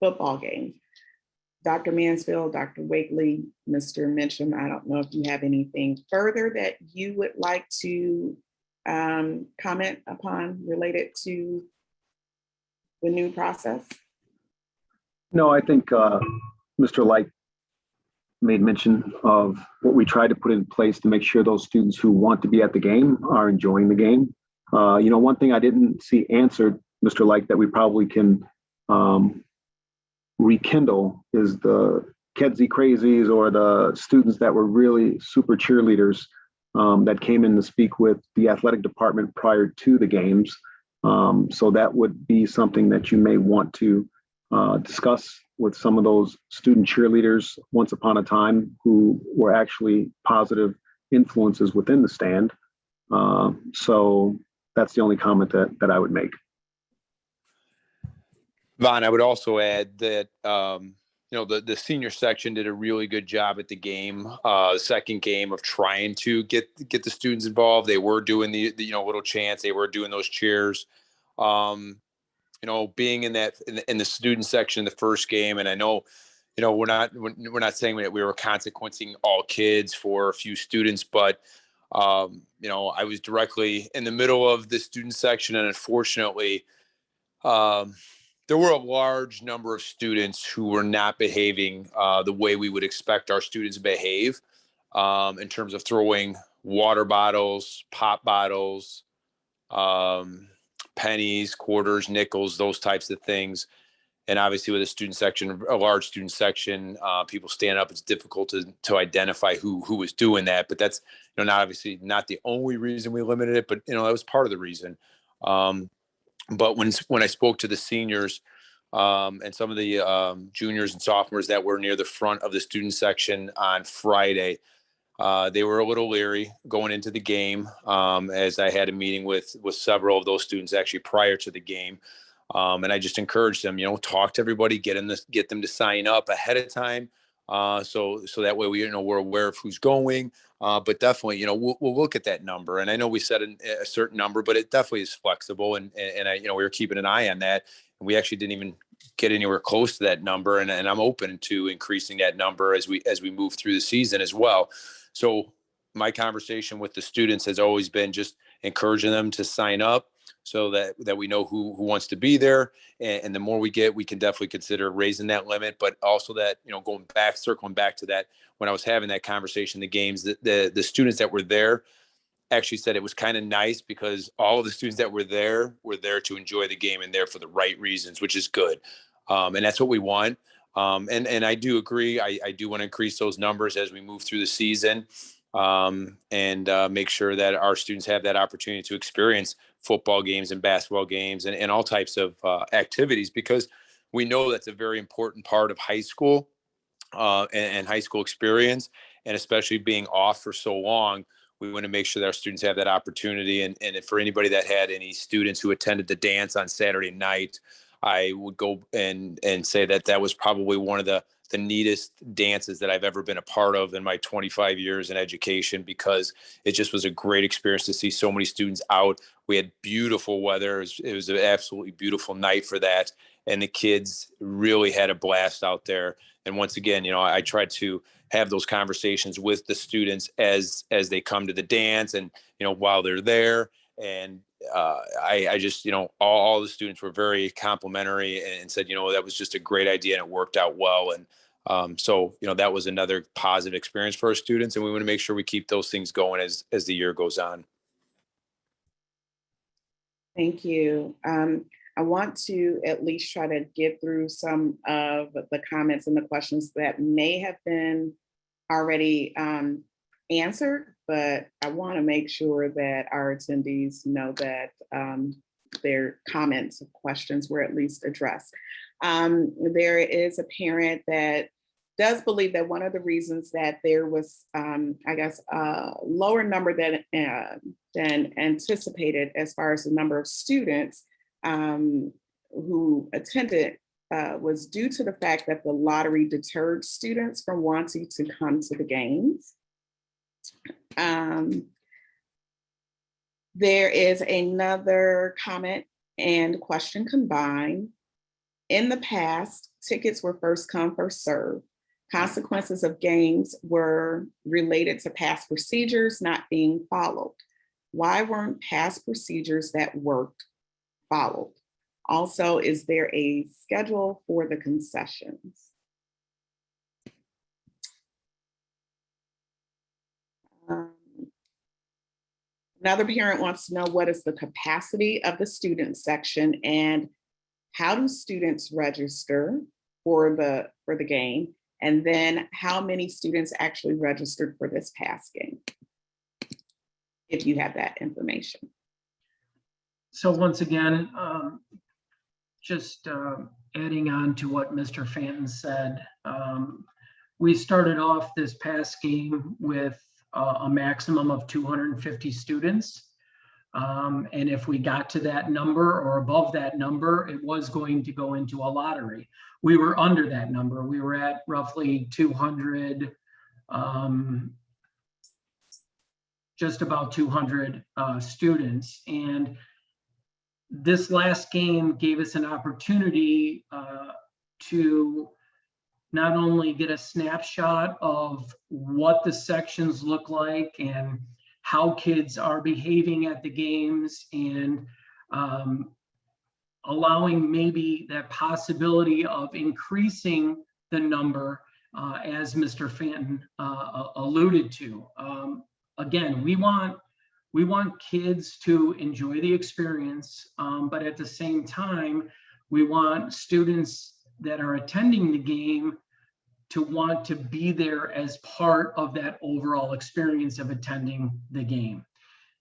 Speaker 1: football games. Dr. Mansfield, Dr. Wakely, Mr. Mitchum, I don't know if you have anything further that you would like to comment upon related to the new process?
Speaker 3: No, I think Mr. Light made mention of what we tried to put in place to make sure those students who want to be at the game are enjoying the game. One thing I didn't see answered, Mr. Light, that we probably can rekindle is the Kedzie Crazies or the students that were really super cheerleaders that came in to speak with the athletic department prior to the games. So that would be something that you may want to discuss with some of those student cheerleaders once upon a time who were actually positive influences within the stand. So that's the only comment that I would make.
Speaker 14: Vaughn, I would also add that, the senior section did a really good job at the game, second game, of trying to get the students involved. They were doing the little chants, they were doing those cheers. Being in the student section in the first game, and I know, we're not saying that we were consequencing all kids for a few students, but I was directly in the middle of the student section, and unfortunately, there were a large number of students who were not behaving the way we would expect our students to behave, in terms of throwing water bottles, pop bottles, pennies, quarters, nickels, those types of things. And obviously with a large student section, people stand up. It's difficult to identify who was doing that. But that's not the only reason we limited it, but that was part of the reason. But when I spoke to the seniors and some of the juniors and sophomores that were near the front of the student section on Friday, they were a little leery going into the game, as I had a meeting with several of those students actually prior to the game. And I just encouraged them, talk to everybody, get them to sign up ahead of time. So that way we're aware of who's going. But definitely, we'll look at that number. And I know we set a certain number, but it definitely is flexible. And we were keeping an eye on that. And we actually didn't even get anywhere close to that number. And I'm open to increasing that number as we move through the season as well. So my conversation with the students has always been just encouraging them to sign up so that we know who wants to be there. And the more we get, we can definitely consider raising that limit, but also that, circling back to that, when I was having that conversation, the games, the students that were there actually said it was kind of nice because all of the students that were there to enjoy the game and there for the right reasons, which is good. And that's what we want. And I do agree. I do want to increase those numbers as we move through the season, and make sure that our students have that opportunity to experience football games and basketball games and all types of activities, because we know that's a very important part of high school and high school experience. And especially being off for so long, we want to make sure that our students have that opportunity. And for anybody that had any students who attended the dance on Saturday night, I would go and say that was probably one of the neatest dances that I've ever been a part of in my 25 years in education, because it just was a great experience to see so many students out. We had beautiful weather. It was an absolutely beautiful night for that. And the kids really had a blast out there. And once again, I tried to have those conversations with the students as they come to the dance and, while they're there. And I just, all the students were very complimentary and said, that was just a great idea and it worked out well. And so, that was another positive experience for our students. And we want to make sure we keep those things going as the year goes on.
Speaker 1: Thank you. I want to at least try to get through some of the comments and the questions that may have been already answered, but I want to make sure that our attendees know that their comments or questions were at least addressed. There is a parent that does believe that one of the reasons that there was, a lower number than anticipated as far as the number of students who attended was due to the fact that the lottery deterred students from wanting to come to the games. There is another comment and question combined. In the past, tickets were first come, first served. Consequences of games were related to past procedures not being followed. Why weren't past procedures that worked followed? Also, is there a schedule for the concessions? Another parent wants to know what is the capacity of the student section and how do students register for the game? And then how many students actually registered for this past game? If you have that information.
Speaker 6: So once again, just adding on to what Mr. Fanton said, we started off this past game with a maximum of 250 students. And if we got to that number or above that number, it was going to go into a lottery. We were under that number. We were at roughly 200, just about 200 students. And this last game gave us an opportunity to not only get a snapshot of what the sections look like and how kids are behaving at the games, and allowing maybe that possibility of increasing the number as Mr. Fanton alluded to. Again, we want kids to enjoy the experience, but at the same time, we want students that are attending the game to want to be there as part of that overall experience of attending the game.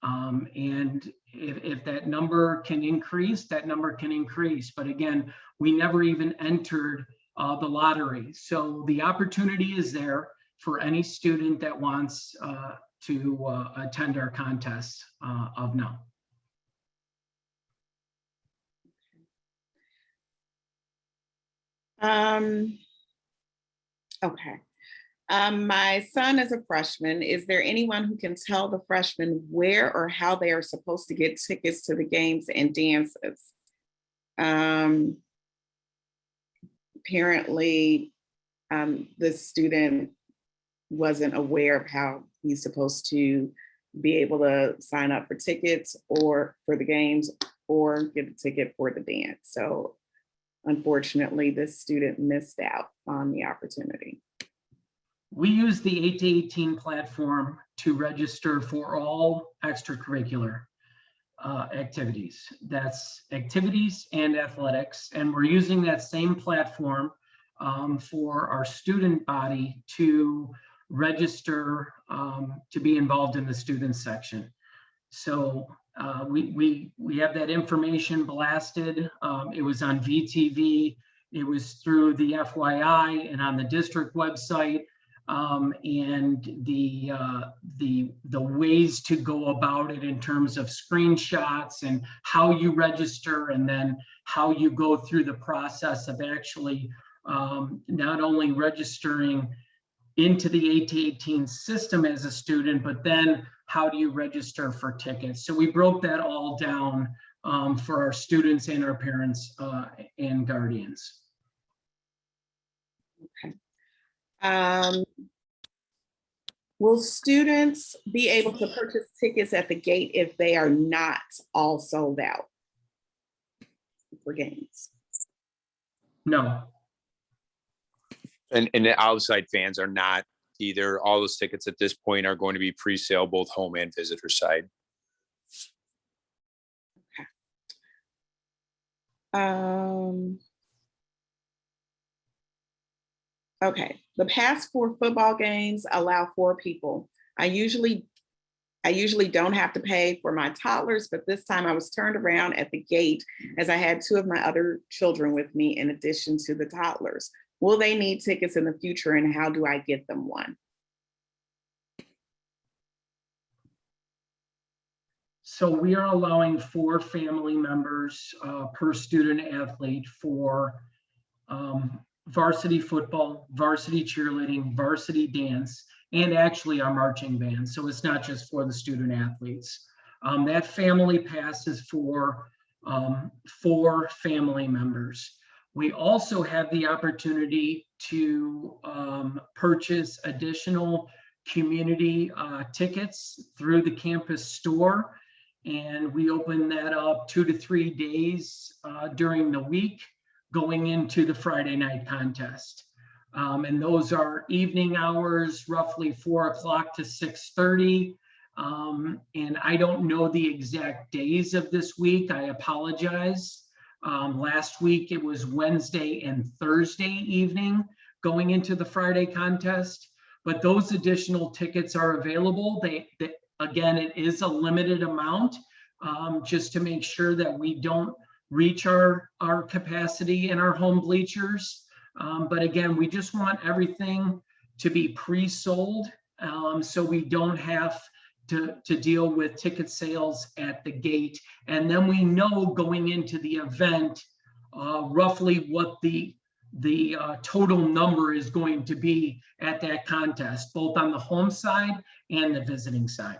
Speaker 6: And if that number can increase, that number can increase. But again, we never even entered the lottery. So the opportunity is there for any student that wants to attend our contest of now.
Speaker 1: Okay. My son is a freshman. Is there anyone who can tell the freshmen where or how they are supposed to get tickets to the games and dances? Apparently, the student wasn't aware of how he's supposed to be able to sign up for tickets or for the games or get a ticket for the dance. So unfortunately, this student missed out on the opportunity.
Speaker 6: We use the 8 to 18 platform to register for all extracurricular activities. That's activities and athletics. And we're using that same platform for our student body to register to be involved in the student section. So we have that information blasted. It was on VTV. It was through the FYI and on the district website. And the ways to go about it in terms of screenshots and how you register, and then how you go through the process of actually not only registering into the 8 to 18 system as a student, but then how do you register for tickets? So we broke that all down for our students and our parents and guardians.
Speaker 1: Okay. Will students be able to purchase tickets at the gate if they are not all sold out for games?
Speaker 6: No.
Speaker 14: And the outside fans are not either. All those tickets at this point are going to be pre-sale, both home and visitor side.
Speaker 1: Okay, the past 4 football games allow 4 people. I usually don't have to pay for my toddlers, but this time I was turned around at the gate as I had 2 of my other children with me in addition to the toddlers. Will they need tickets in the future, and how do I get them one?
Speaker 6: So we are allowing 4 family members per student athlete for varsity football, varsity cheerleading, varsity dance, and actually our marching band. So it's not just for the student athletes. That family pass is for 4 family members. We also have the opportunity to purchase additional community tickets through the campus store. And we open that up 2 to 3 days during the week, going into the Friday night contest. And those are evening hours, roughly 4 o'clock to 6:30. And I don't know the exact days of this week. I apologize. Last week it was Wednesday and Thursday evening going into the Friday contest, but those additional tickets are available. Again, it is a limited amount, just to make sure that we don't reach our capacity in our home bleachers. But again, we just want everything to be pre-sold, so we don't have to deal with ticket sales at the gate. And then we know going into the event roughly what the total number is going to be at that contest, both on the home side and the visiting side.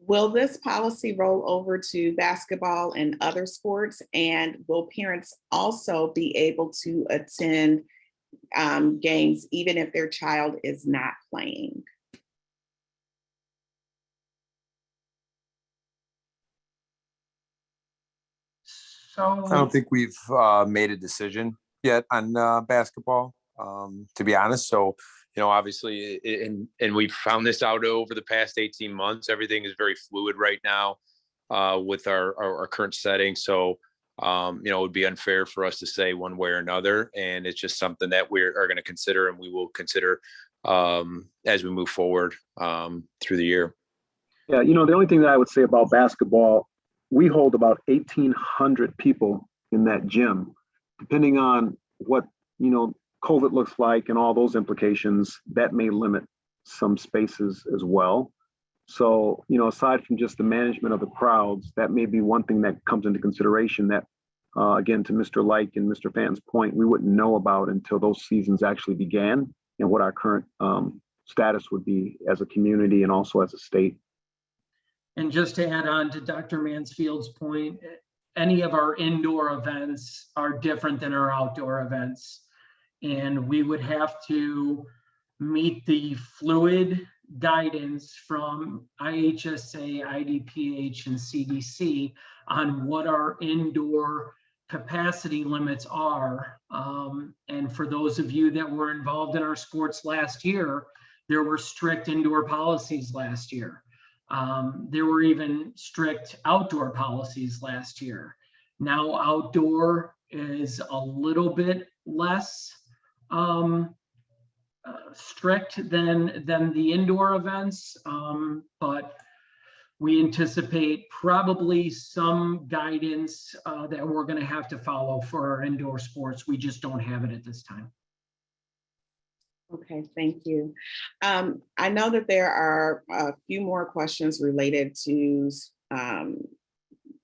Speaker 1: Will this policy roll over to basketball and other sports? And will parents also be able to attend games even if their child is not playing?
Speaker 6: So
Speaker 14: I don't think we've made a decision yet on basketball, to be honest. So, obviously, and we've found this out over the past 18 months. Everything is very fluid right now with our current setting. So, it would be unfair for us to say one way or another. And it's just something that we are going to consider, and we will consider as we move forward through the year.
Speaker 3: Yeah, the only thing that I would say about basketball, we hold about 1,800 people in that gym. Depending on what, COVID looks like and all those implications, that may limit some spaces as well. So, aside from just the management of the crowds, that may be one thing that comes into consideration that, again, to Mr. Like and Mr. Fanton's point, we wouldn't know about until those seasons actually began and what our current status would be as a community and also as a state.
Speaker 6: And just to add on to Dr. Mansfield's point, any of our indoor events are different than our outdoor events. And we would have to meet the fluid guidance from IHSA, IDPH, and CDC on what our indoor capacity limits are. And for those of you that were involved in our sports last year, there were strict indoor policies last year. There were even strict outdoor policies last year. Now outdoor is a little bit less strict than the indoor events, but we anticipate probably some guidance that we're going to have to follow for our indoor sports. We just don't have it at this time.
Speaker 1: Okay, thank you. I know that there are a few more questions related to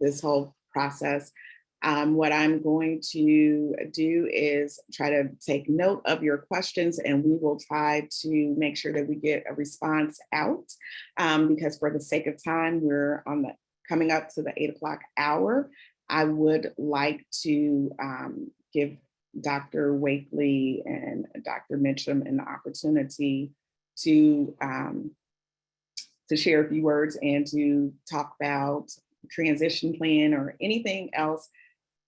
Speaker 1: this whole process. What I'm going to do is try to take note of your questions, and we will try to make sure that we get a response out, because for the sake of time, we're coming up to the 8 o'clock hour. I would like to give Dr. Wakely and Dr. Mitchum an opportunity to share a few words and to talk about transition plan or anything else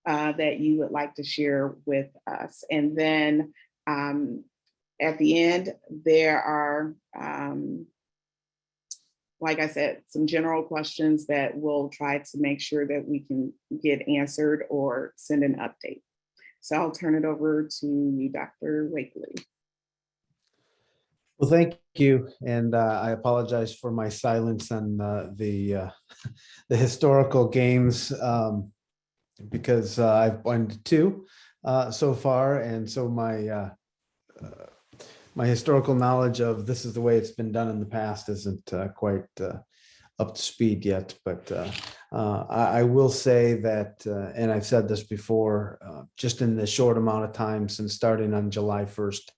Speaker 1: that you would like to share with us. And then at the end, there are, like I said, some general questions that we'll try to make sure that we can get answered or send an update. So I'll turn it over to you, Dr. Wakely.
Speaker 4: Well, thank you. And I apologize for my silence on the historical games, because I've been to two so far. And so my historical knowledge of this is the way it's been done in the past isn't quite up to speed yet. But I will say that, and I've said this before, just in the short amount of time since starting on July 1st,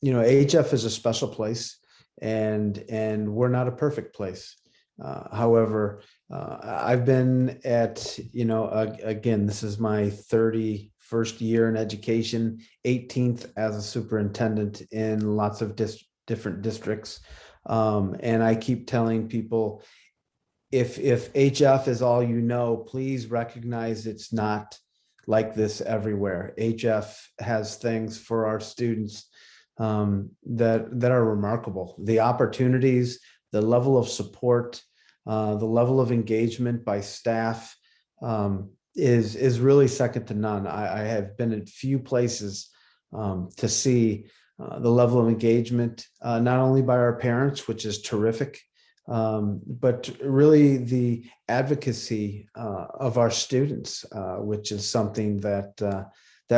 Speaker 4: HF is a special place, and we're not a perfect place. However, I've been at, again, this is my 31st year in education, 18th as a superintendent in lots of different districts. And I keep telling people, if HF is all you know, please recognize it's not like this everywhere. HF has things for our students that are remarkable. The opportunities, the level of support, the level of engagement by staff is really second to none. I have been at few places to see the level of engagement, not only by our parents, which is terrific, but really the advocacy of our students, which is something that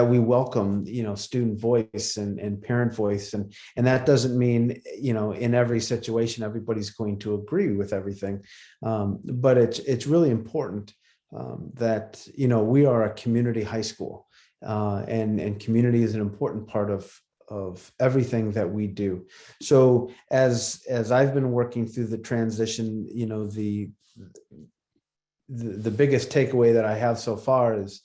Speaker 4: we welcome, student voice and parent voice. And that doesn't mean, in every situation, everybody's going to agree with everything. But it's really important that, we are a community high school, and community is an important part of everything that we do. So as I've been working through the transition, the biggest takeaway that I have so far is,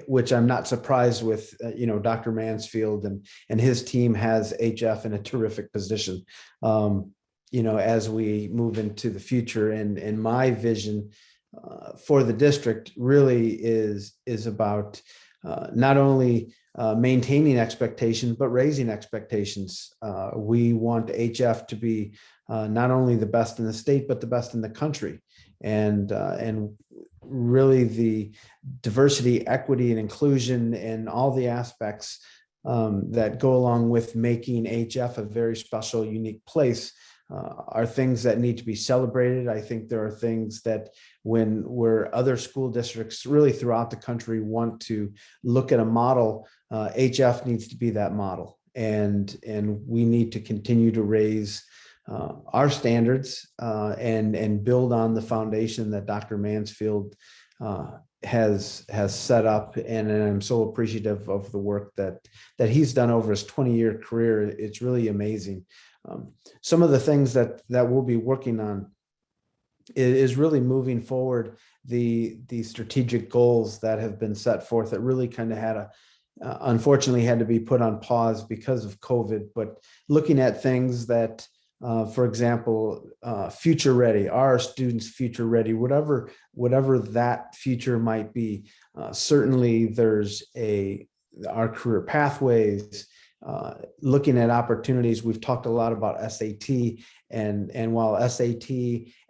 Speaker 4: which I'm not surprised with, Dr. Mansfield and his team has HF in a terrific position, as we move into the future. And my vision for the district really is about not only maintaining expectations, but raising expectations. We want HF to be not only the best in the state, but the best in the country. And really the diversity, equity, and inclusion and all the aspects that go along with making HF a very special, unique place are things that need to be celebrated. I think there are things that where other school districts really throughout the country want to look at a model, HF needs to be that model. And we need to continue to raise our standards and build on the foundation that Dr. Mansfield has set up. And I'm so appreciative of the work that he's done over his 20-year career. It's really amazing. Some of the things that we'll be working on is really moving forward the strategic goals that have been set forth that really kind of had unfortunately had to be put on pause because of COVID, but looking at things that, for example, future ready, are our students future ready, whatever that future might be. Certainly there's our career pathways, looking at opportunities. We've talked a lot about SAT, and while SAT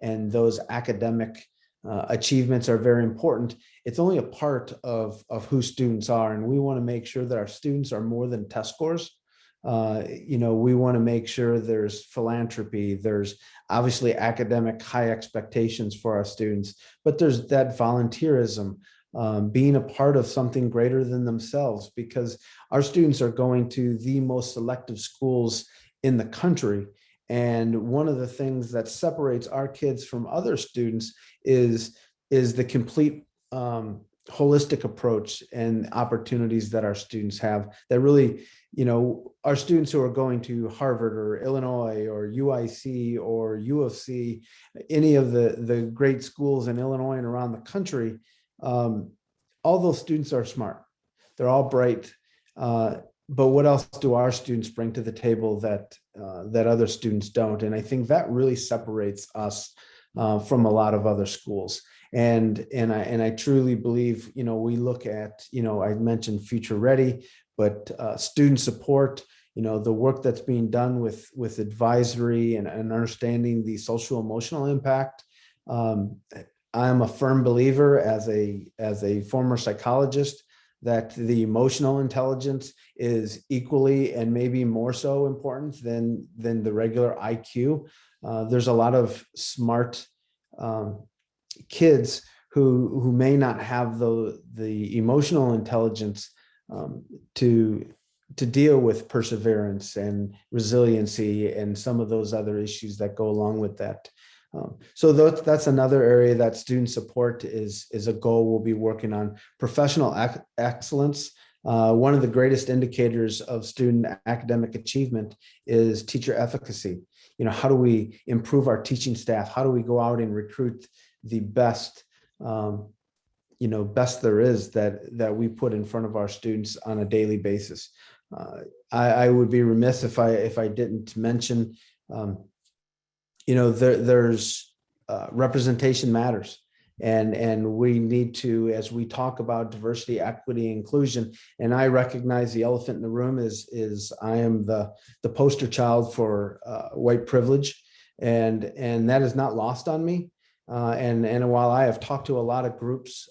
Speaker 4: and those academic achievements are very important, it's only a part of who students are. And we want to make sure that our students are more than test scores. We want to make sure there's philanthropy, there's obviously academic high expectations for our students, but there's that volunteerism, being a part of something greater than themselves, because our students are going to the most selective schools in the country. And one of the things that separates our kids from other students is the complete holistic approach and opportunities that our students have that really, our students who are going to Harvard or Illinois or UIC or U of C, any of the great schools in Illinois and around the country, all those students are smart. They're all bright. But what else do our students bring to the table that other students don't? And I think that really separates us from a lot of other schools. And I truly believe, we look at, I mentioned future ready, but student support, the work that's being done with advisory and understanding the social emotional impact. I'm a firm believer as a former psychologist that the emotional intelligence is equally and maybe more so important than the regular IQ. There's a lot of smart kids who may not have the emotional intelligence to deal with perseverance and resiliency and some of those other issues that go along with that. So that's another area that student support is a goal we'll be working on. Professional excellence. One of the greatest indicators of student academic achievement is teacher efficacy. How do we improve our teaching staff? How do we go out and recruit the best, best there is that we put in front of our students on a daily basis? I would be remiss if I didn't mention, there's representation matters. And we need to, as we talk about diversity, equity, inclusion, and I recognize the elephant in the room is I am the poster child for white privilege, and that is not lost on me. And while I have talked to a lot of groups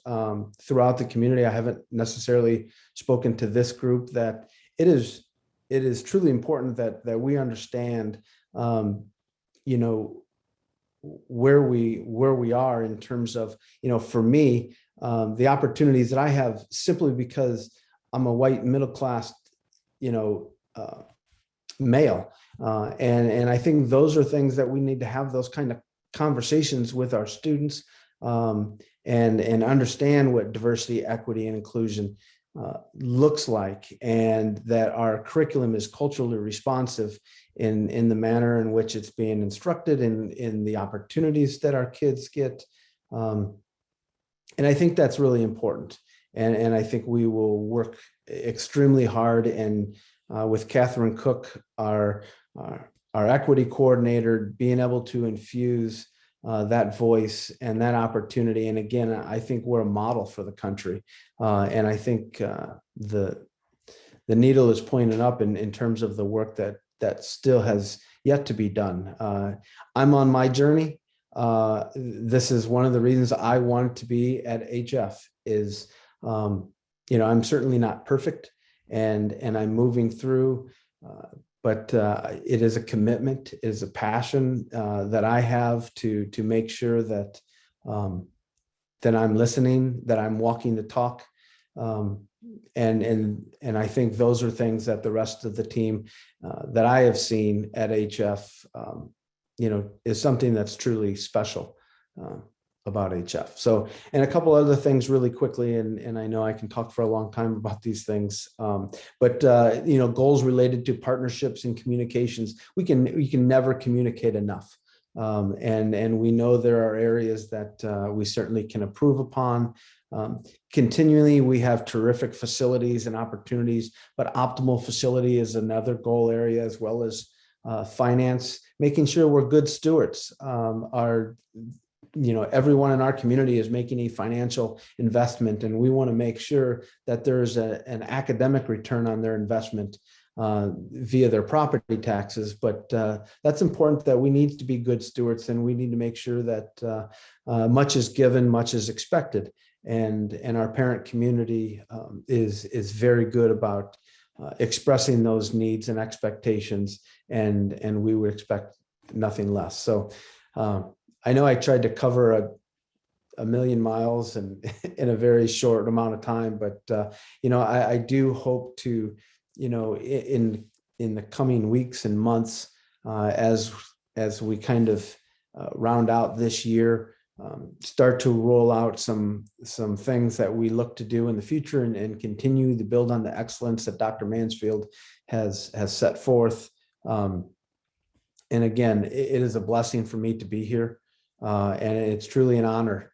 Speaker 4: throughout the community, I haven't necessarily spoken to this group, that it is truly important that we understand, where we are in terms of, for me, the opportunities that I have simply because I'm a white middle class, male. And I think those are things that we need to have those kind of conversations with our students, and understand what diversity, equity, and inclusion looks like, and that our curriculum is culturally responsive in the manner in which it's being instructed, in the opportunities that our kids get. And I think that's really important. And I think we will work extremely hard, and with Catherine Cook, our equity coordinator, being able to infuse that voice and that opportunity. And again, I think we're a model for the country. And I think the needle is pointing up in terms of the work that still has yet to be done. I'm on my journey. This is one of the reasons I wanted to be at HF is, I'm certainly not perfect, and I'm moving through, but it is a commitment, it is a passion that I have to make sure that that I'm listening, that I'm walking the talk. And I think those are things that the rest of the team that I have seen at HF, is something that's truly special about HF. So, and a couple other things really quickly, and I know I can talk for a long time about these things, but goals related to partnerships and communications, we can never communicate enough. And we know there are areas that we certainly can improve upon. Continually, we have terrific facilities and opportunities, but optimal facility is another goal area, as well as finance, making sure we're good stewards. Everyone in our community is making a financial investment, and we want to make sure that there's an academic return on their investment via their property taxes. But that's important, that we need to be good stewards, and we need to make sure that much is given, much is expected. And our parent community is very good about expressing those needs and expectations, and we would expect nothing less. So I know I tried to cover a million miles in a very short amount of time, but I do hope to, in the coming weeks and months, as we kind of round out this year, start to roll out some things that we look to do in the future, and continue to build on the excellence that Dr. Mansfield has set forth. And again, it is a blessing for me to be here. And it's truly an honor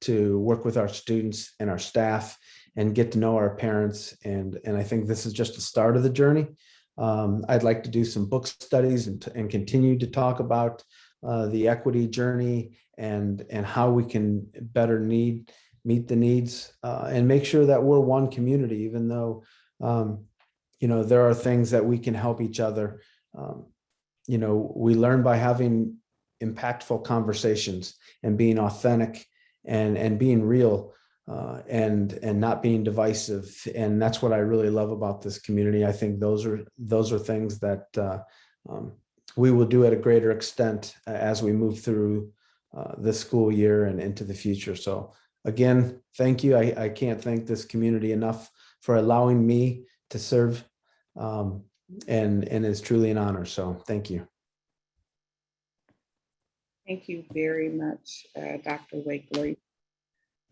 Speaker 4: to work with our students and our staff and get to know our parents. And I think this is just the start of the journey. I'd like to do some book studies and continue to talk about the equity journey and how we can better meet the needs and make sure that we're one community, even though, there are things that we can help each other. We learn by having impactful conversations and being authentic and being real and not being divisive. And that's what I really love about this community. I think those are things that we will do at a greater extent as we move through this school year and into the future. So again, thank you. I can't thank this community enough for allowing me to serve, and it's truly an honor. So thank you.
Speaker 1: Thank you very much, Dr. Wakely.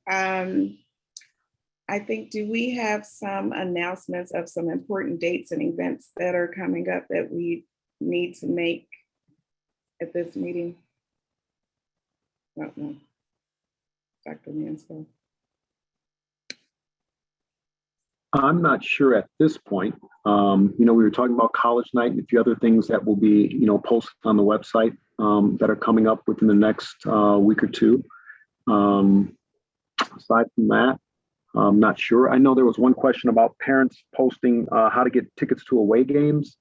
Speaker 1: I think, do we have some announcements of some important dates and events that are coming up that we need to make at this meeting? I don't know. Dr. Mansfield.
Speaker 3: I'm not sure at this point. We were talking about college night and a few other things that will be, posted on the website that are coming up within the next week or two. Aside from that, I'm not sure. I know there was one question about parents posting how to get tickets to away games.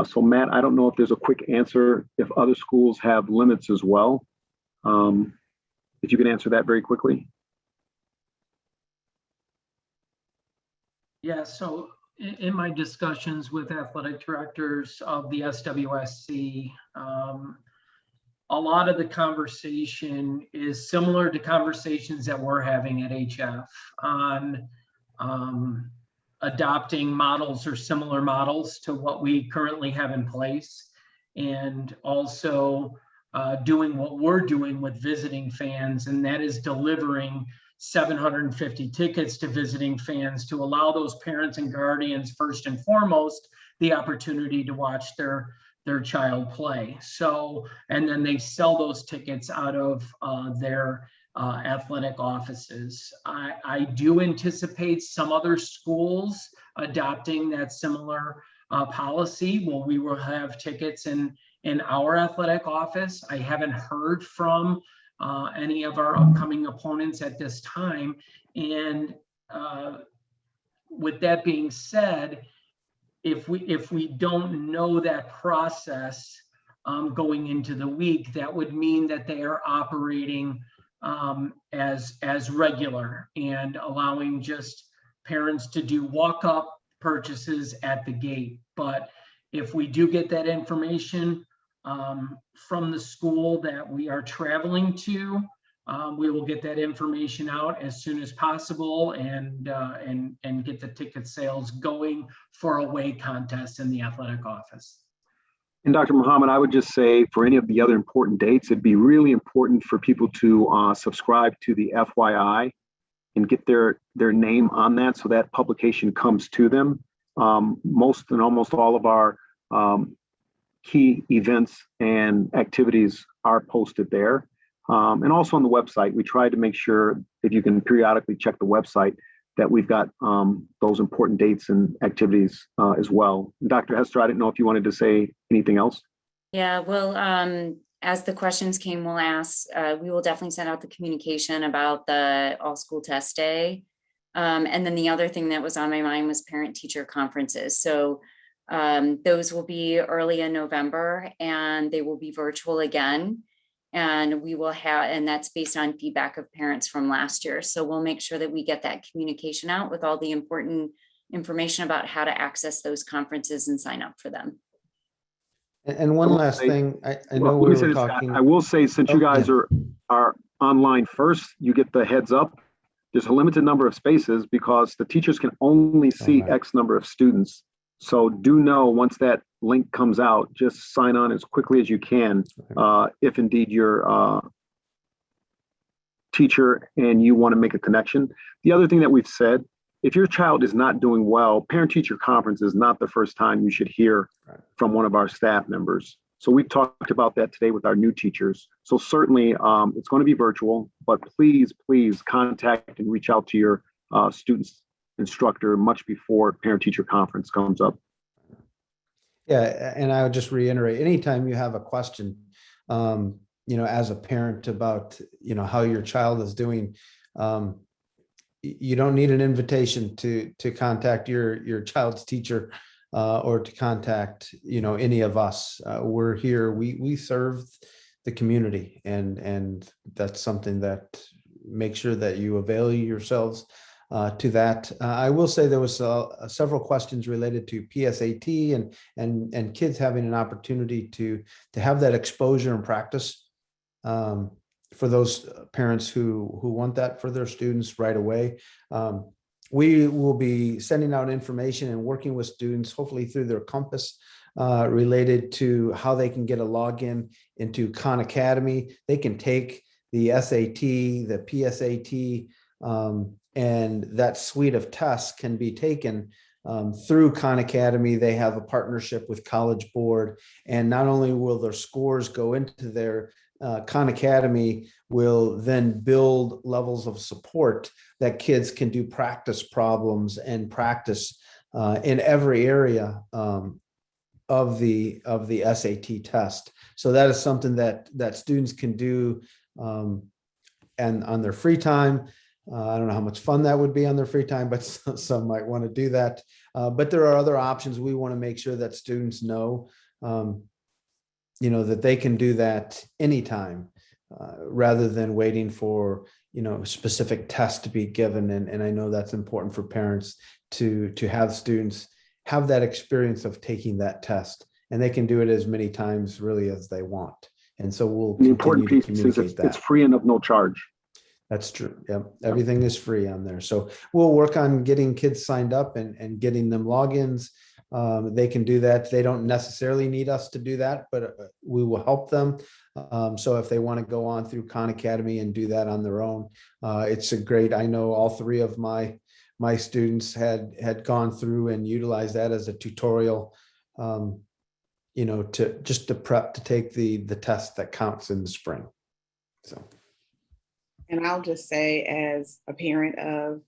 Speaker 3: So Matt, I don't know if there's a quick answer if other schools have limits as well. If you can answer that very quickly.
Speaker 6: Yeah, so in my discussions with athletic directors of the SWSC, a lot of the conversation is similar to conversations that we're having at HF on adopting models or similar models to what we currently have in place, and also doing what we're doing with visiting fans, and that is delivering 750 tickets to visiting fans to allow those parents and guardians, first and foremost, the opportunity to watch their child play. So, and then they sell those tickets out of their athletic offices. I do anticipate some other schools adopting that similar policy. Well, we will have tickets in our athletic office. I haven't heard from any of our upcoming opponents at this time. And with that being said, if we don't know that process going into the week, that would mean that they are operating as regular and allowing just parents to do walk-up purchases at the gate. But If we do get that information from the school that we are traveling to, we will get that information out as soon as possible and get the ticket sales going for away contests in the athletic office.
Speaker 3: And Dr. Muhammad, I would just say for any of the other important dates, it'd be really important for people to subscribe to the FYI and get their name on that so that publication comes to them. Most and almost all of our key events and activities are posted there. And also on the website, we try to make sure if you can periodically check the website that we've got those important dates and activities as well. Dr. Hester, I didn't know if you wanted to say anything else.
Speaker 5: Yeah, well, as the questions came, we will definitely send out the communication about the all school test day. And then the other thing that was on my mind was parent teacher conferences. So those will be early in November and they will be virtual again. And we will have, and that's based on feedback of parents from last year. So we'll make sure that we get that communication out with all the important information about how to access those conferences and sign up for them.
Speaker 4: And one last thing, I know we were talking.
Speaker 3: I will say, since you guys are online first, you get the heads up. There's a limited number of spaces because the teachers can only see X number of students. So do know once that link comes out, just sign on as quickly as you can. If indeed you're a teacher and you want to make a connection. The other thing that we've said, if your child is not doing well, parent-teacher conference is not the first time you should hear from one of our staff members. So we've talked about that today with our new teachers. So certainly it's going to be virtual, but please contact and reach out to your students instructor much before parent-teacher conference comes up.
Speaker 4: Yeah, and I would just reiterate, anytime you have a question, as a parent about, how your child is doing, you don't need an invitation to contact your child's teacher or to contact, any of us. We're here, we serve the community, and that's something that make sure that you avail yourselves to that. I will say there was several questions related to PSAT and kids having an opportunity to have that exposure and practice for those parents who want that for their students right away. We will be sending out information and working with students, hopefully through their Compass, related to how they can get a login into Khan Academy. They can take the SAT, the PSAT, and that suite of tests can be taken through Khan Academy. They have a partnership with College Board, and not only will their scores go into their Khan Academy, will then build levels of support that kids can do practice problems and practice in every area of the SAT test. So that is something that students can do and on their free time. I don't know how much fun that would be on their free time, but some might want to do that. But there are other options. We want to make sure that students know, that they can do that anytime rather than waiting for, specific tests to be given. And I know that's important for parents to have students have that experience of taking that test, and they can do it as many times really as they want. And so we'll
Speaker 3: the important piece is it's free and of no charge.
Speaker 4: That's true. Yeah, everything is free on there. So we'll work on getting kids signed up and getting them logins. They can do that. They don't necessarily need us to do that, but we will help them. So if they want to go on through Khan Academy and do that on their own, it's a great, I know all three of my students had gone through and utilized that as a tutorial, to prep to take the test that counts in the spring. So.
Speaker 1: And I'll just say, as a parent of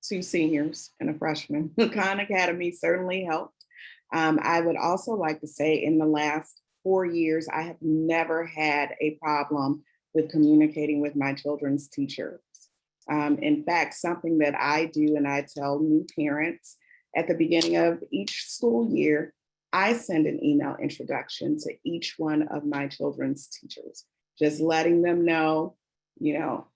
Speaker 1: 2 seniors and a freshman, Khan Academy certainly helped. I would also like to say in the last 4 years, I have never had a problem with communicating with my children's teachers. In fact, something that I do and I tell new parents at the beginning of each school year, I send an email introduction to each one of my children's teachers, just letting them know,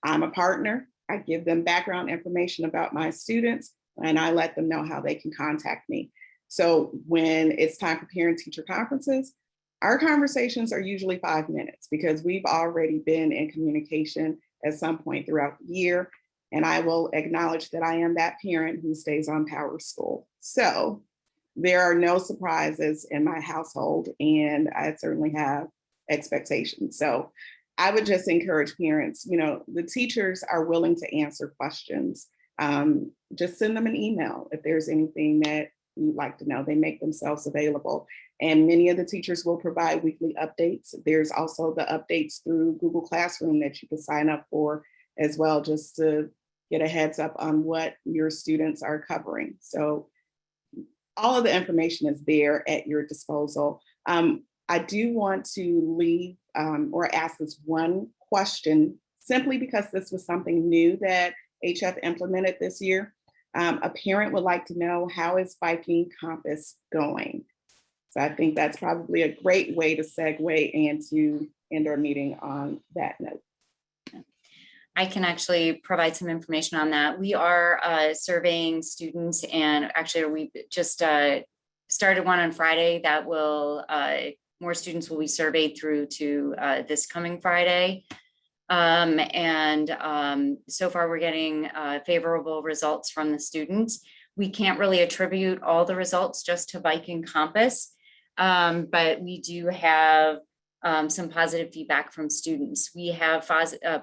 Speaker 1: I'm a partner. I give them background information about my students, and I let them know how they can contact me. So when it's time for parent-teacher conferences, our conversations are usually 5 minutes because we've already been in communication at some point throughout the year. And I will acknowledge that I am that parent who stays on Power School. So there are no surprises in my household, and I certainly have expectations. So I would just encourage parents, you know, the teachers are willing to answer questions. Just send them an email if there's anything that you'd like to know. They make themselves available. And many of the teachers will provide weekly updates. There's also the updates through Google Classroom that you can sign up for as well, just to get a heads up on what your students are covering. So all of the information is there at your disposal. I do want to leave or ask this one question simply because this was something new that HF implemented this year. A parent would like to know, how is Viking Compass going? So I think that's probably a great way to segue and to end our meeting on that note.
Speaker 5: I can actually provide some information on that. We are surveying students, and actually we just started one on Friday that will, more students will be surveyed through to this coming Friday. So far we're getting favorable results from the students. We can't really attribute all the results just to Viking Compass, but we do have some positive feedback from students. We have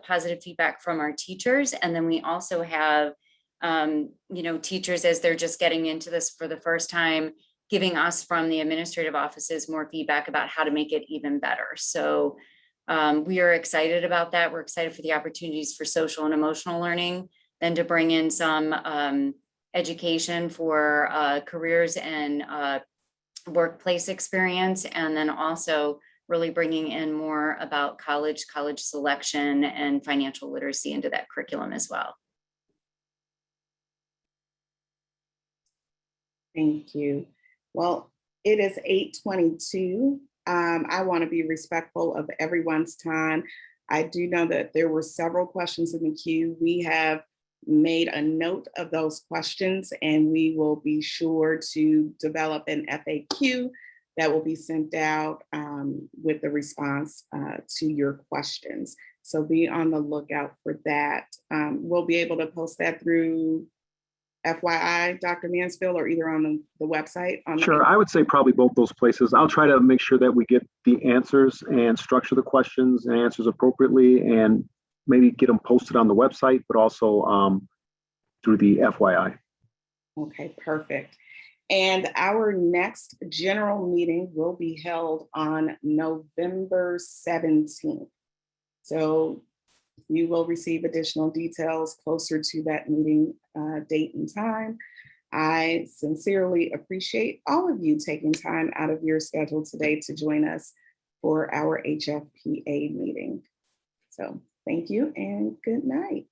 Speaker 5: positive feedback from our teachers, and then we also have, you know, teachers as they're just getting into this for the first time, giving us from the administrative offices more feedback about how to make it even better. So we are excited about that. We're excited for the opportunities for social and emotional learning, then to bring in some education for careers and workplace experience, and then also really bringing in more about college selection and financial literacy into that curriculum as well.
Speaker 1: Thank you. Well, it is 8:22. I want to be respectful of everyone's time. I do know that there were several questions in the queue. We have made a note of those questions, and we will be sure to develop an FAQ that will be sent out with the response to your questions. So be on the lookout for that. We'll be able to post that through FYI, Dr. Mansfield, or either on the website?
Speaker 3: Sure, I would say probably both those places. I'll try to make sure that we get the answers and structure the questions and answers appropriately, and maybe get them posted on the website, but also through the FYI.
Speaker 1: Okay, perfect. And our next general meeting will be held on November 17th. So you will receive additional details closer to that meeting date and time. I sincerely appreciate all of you taking time out of your schedule today to join us for our HFPA meeting. So thank you and good night.